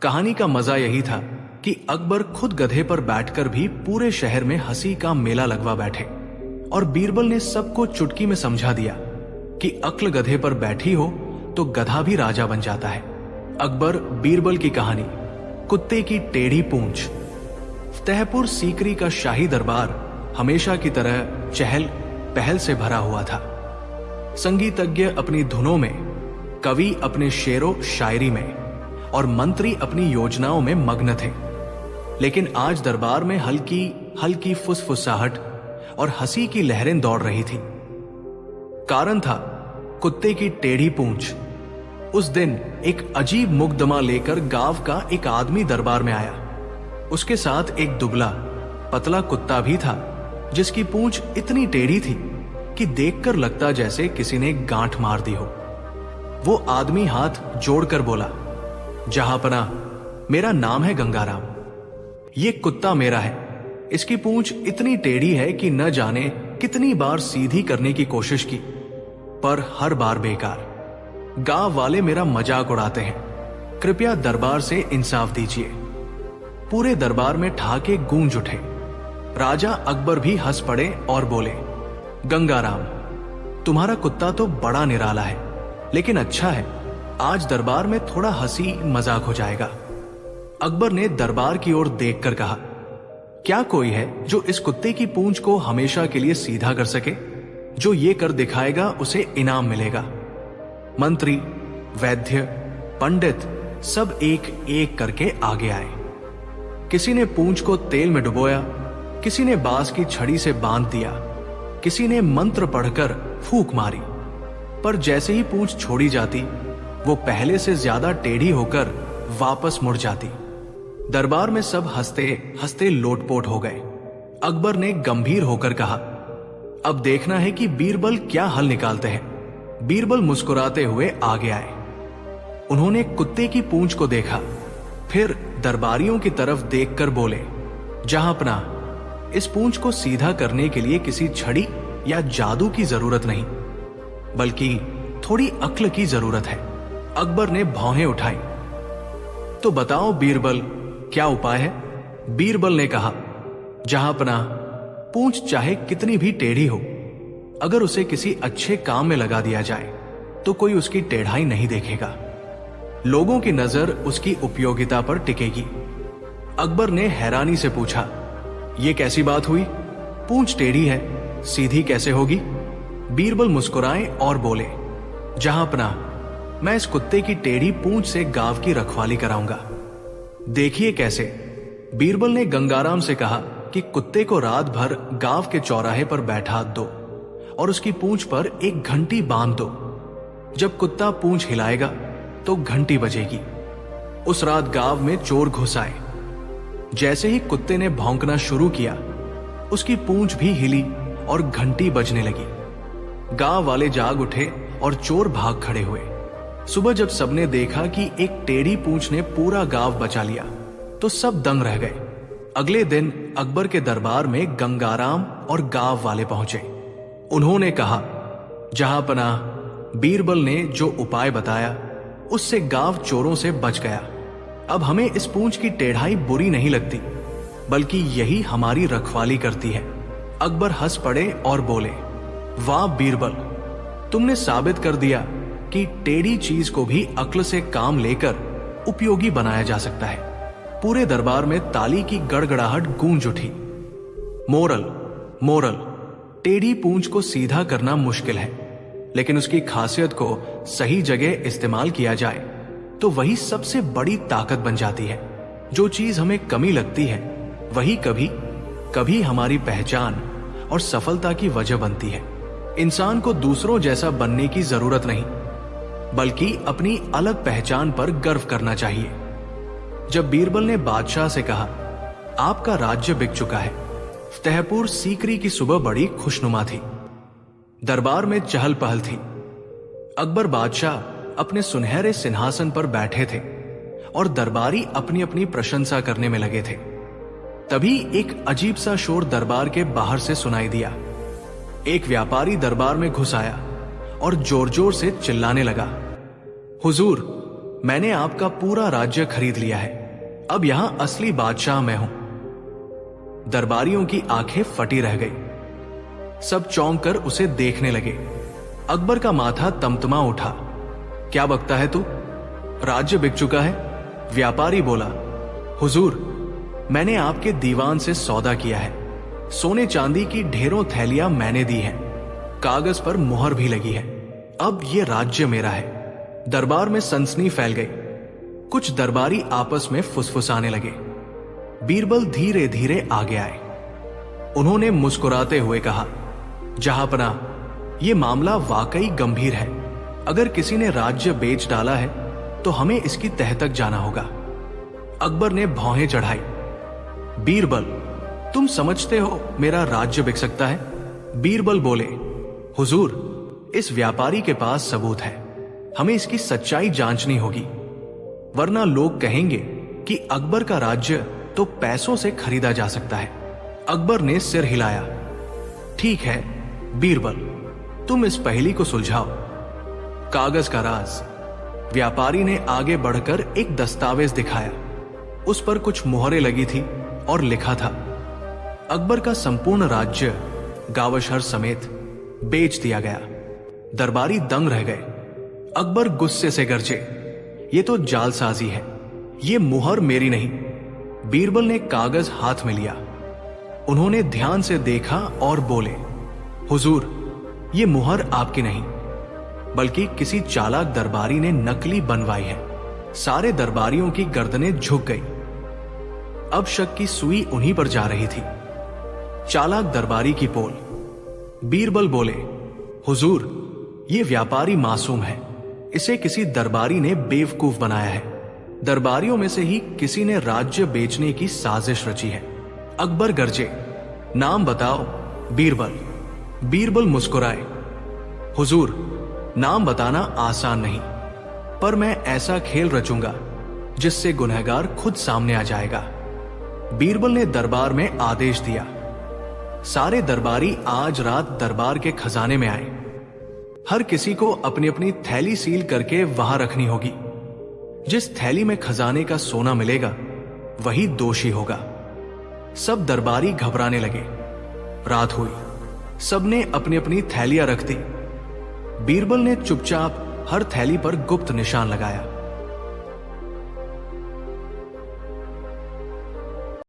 कहानी का मजा यही था कि अकबर खुद गधे पर बैठकर भी पूरे शहर में हंसी का मेला लगवा बैठे, और बीरबल ने सबको चुटकी में समझा दिया कि अक्ल गधे पर बैठी हो तो गधा भी राजा बन जाता है। अकबर बीरबल की कहानी, कुत्ते की टेढ़ी पूंछ। तहपुर सीकरी का शाही दरबार हमेशा की तरह चहल पहल से भरा हुआ था। संगीतज्ञ अपनी धुनों में, कवि अपने शेरों शायरी में और मंत्री अपनी योजनाओं में मग्न थे। लेकिन आज दरबार में हल्की हल्की फुसफुसाहट और हंसी की लहरें दौड़ रही थी। कारण था कुत्ते की टेढ़ी पूंछ। उस दिन एक अजीब मुकदमा लेकर गांव का एक आदमी दरबार में आया। उसके साथ एक दुबला पतला कुत्ता भी था, जिसकी पूंछ इतनी टेढ़ी थी कि देखकर लगता जैसे किसी ने गांठ मार दी हो। वो आदमी हाथ जोड़कर बोला, जहांपना, मेरा नाम है गंगाराम। ये कुत्ता मेरा है। इसकी पूंछ इतनी टेढ़ी है कि न जाने कितनी बार सीधी करने की कोशिश की, पर हर बार बेकार। गांव वाले मेरा मजाक उड़ाते हैं। कृपया दरबार से इंसाफ दीजिए। पूरे दरबार में ठहाके गूंज उठे। राजा अकबर भी हंस पड़े और बोले, गंगाराम, तुम्हारा कुत्ता तो बड़ा निराला है, लेकिन अच्छा है, आज दरबार में थोड़ा हंसी मजाक हो जाएगा। अकबर ने दरबार की ओर देखकर कहा, क्या कोई है जो इस कुत्ते की पूंछ को हमेशा के लिए सीधा कर सके? जो ये कर दिखाएगा उसे इनाम मिलेगा। मंत्री, वैद्य, पंडित सब एक एक करके आगे आए। किसी ने पूंछ को तेल में डुबोया, किसी ने बांस की छड़ी से बांध दिया, किसी ने मंत्र पढ़कर फूंक मारी, पर जैसे ही पूंछ छोड़ी जाती वो पहले से ज्यादा टेढ़ी होकर वापस मुड़ जाती। दरबार में सब हंसते हंसते लोटपोट हो गए। अकबर ने गंभीर होकर कहा, अब देखना है कि बीरबल क्या हल निकालते हैं। बीरबल मुस्कुराते हुए आगे आए। उन्होंने कुत्ते की पूंछ को देखा, फिर दरबारियों की तरफ देखकर बोले, जहांपना, इस पूंछ को सीधा करने के लिए किसी छड़ी या जादू की जरूरत नहीं, बल्कि थोड़ी अक्ल की जरूरत है। अकबर ने भौहें उठाई। तो बताओ बीरबल, क्या उपाय है? बीरबल ने कहा, जहांपना, पूंछ चाहे कितनी भी टेढ़ी हो, अगर उसे किसी अच्छे काम में लगा दिया जाए तो कोई उसकी टेढ़ाई नहीं देखेगा। लोगों की नजर उसकी उपयोगिता पर टिकेगी। अकबर ने हैरानी से पूछा, यह कैसी बात हुई? पूंछ टेढ़ी है, सीधी कैसे होगी? बीरबल मुस्कुराए और बोले, जहांपना, मैं इस कुत्ते की टेढ़ी पूंछ से गांव की रखवाली कराऊंगा। देखिए कैसे। बीरबल ने गंगाराम से कहा, कि कुत्ते को रात भर गांव के चौराहे पर बैठा दो और उसकी पूंछ पर एक घंटी बांध दो। जब कुत्ता पूंछ हिलाएगा तो घंटी बजेगी। उस रात गांव में चोर घुस आए। जैसे ही कुत्ते ने भौंकना शुरू किया, उसकी पूंछ भी हिली और घंटी बजने लगी। गांव वाले जाग उठे और चोर भाग खड़े हुए। सुबह जब सबने देखा कि एक टेढ़ी पूंछ ने पूरा गांव बचा लिया, तो सब दंग रह गए। अगले दिन अकबर के दरबार में गंगाराम और गांव वाले पहुंचे। उन्होंने कहा, जहांपनाह, बीरबल ने जो उपाय बताया उससे गांव चोरों से बच गया। अब हमें इस पूंछ की टेढ़ाई बुरी नहीं लगती, बल्कि यही हमारी रखवाली करती है। अकबर हंस पड़े और बोले, वाह बीरबल, तुमने साबित कर दिया कि टेढ़ी चीज को भी अक्ल से काम लेकर उपयोगी बनाया जा सकता है। पूरे दरबार में ताली की गड़गड़ाहट गूंज उठी। मोरल, टेढ़ी पूंछ को सीधा करना मुश्किल है, लेकिन उसकी खासियत को सही जगह इस्तेमाल किया जाए तो वही सबसे बड़ी ताकत बन जाती है। जो चीज हमें कमी लगती है वही कभी कभी हमारी पहचान और सफलता की वजह बनती है। इंसान को दूसरों जैसा बनने की जरूरत नहीं, बल्कि अपनी अलग पहचान पर गर्व करना चाहिए। जब बीरबल ने बादशाह से कहा, आपका राज्य बिक चुका है, फतेहपुर सीकरी की सुबह बड़ी खुशनुमा थी। दरबार में चहल पहल थी। अकबर बादशाह अपने सुनहरे सिंहासन पर बैठे थे और दरबारी अपनी अपनी प्रशंसा करने में लगे थे। तभी एक अजीब सा शोर दरबार के बाहर से सुनाई दिया। एक व्यापारी दरबार में घुस आया और जोर जोर से चिल्लाने लगा, हुजूर, मैंने आपका पूरा राज्य खरीद लिया है। अब यहां असली बादशाह मैं हूं। दरबारियों की आंखें फटी रह गई। सब चौंक कर उसे देखने लगे। अकबर का माथा तमतमा उठा। क्या बकता है तू? राज्य बिक चुका है? व्यापारी बोला, हुजूर, मैंने आपके दीवान से सौदा किया है। सोने चांदी की ढेरों थैलियां मैंने दी हैं, कागज पर मुहर भी लगी है। अब ये राज्य मेरा है। दरबार में सनसनी फैल गई। कुछ दरबारी आपस में फुसफुसाने लगे। बीरबल धीरे धीरे आगे आए। उन्होंने मुस्कुराते हुए कहा, जहांपनाह, यह मामला वाकई गंभीर है। अगर किसी ने राज्य बेच डाला है तो हमें इसकी तह तक जाना होगा। अकबर ने भौहें चढ़ाई। बीरबल, तुम समझते हो मेरा राज्य बिक सकता है? बीरबल बोले, हुजूर, इस व्यापारी के पास सबूत है। हमें इसकी सच्चाई जांचनी होगी, वरना लोग कहेंगे कि अकबर का राज्य तो पैसों से खरीदा जा सकता है। अकबर ने सिर हिलाया। ठीक है बीरबल, तुम इस पहेली को सुलझाओ। कागज का राज। व्यापारी ने आगे बढ़कर एक दस्तावेज दिखाया। उस पर कुछ मुहरें लगी थी और लिखा था, अकबर का संपूर्ण राज्य गावशहर समेत बेच दिया गया। दरबारी दंग रह गए। अकबर गुस्से से गरजे, ये तो जालसाजी है, ये मुहर मेरी नहीं। बीरबल ने कागज हाथ में लिया। उन्होंने ध्यान से देखा और बोले, हुजूर, ये मुहर आपकी नहीं, बल्कि किसी चालाक दरबारी ने नकली बनवाई है। सारे दरबारियों की गर्दनें झुक गई। अब शक की सुई उन्हीं पर जा रही थी। चालाक दरबारी की पोल। बीरबल बोले, हुजूर, ये व्यापारी मासूम है, इसे किसी दरबारी ने बेवकूफ बनाया है। दरबारियों में से ही किसी ने राज्य बेचने की साजिश रची है। अकबर गरजे, नाम बताओ बीरबल। बीरबल मुस्कुराए, हुजूर, नाम बताना आसान नहीं, पर मैं ऐसा खेल रचूंगा जिससे गुनहगार खुद सामने आ जाएगा। बीरबल ने दरबार में आदेश दिया, सारे दरबारी आज रात दरबार के खजाने में आए। हर किसी को अपनी अपनी थैली सील करके वहां रखनी होगी। जिस थैली में खजाने का सोना मिलेगा वही दोषी होगा। सब दरबारी घबराने लगे। रात हुई। सबने अपनी अपनी थैलियां रख दी। बीरबल ने चुपचाप हर थैली पर गुप्त निशान लगाया।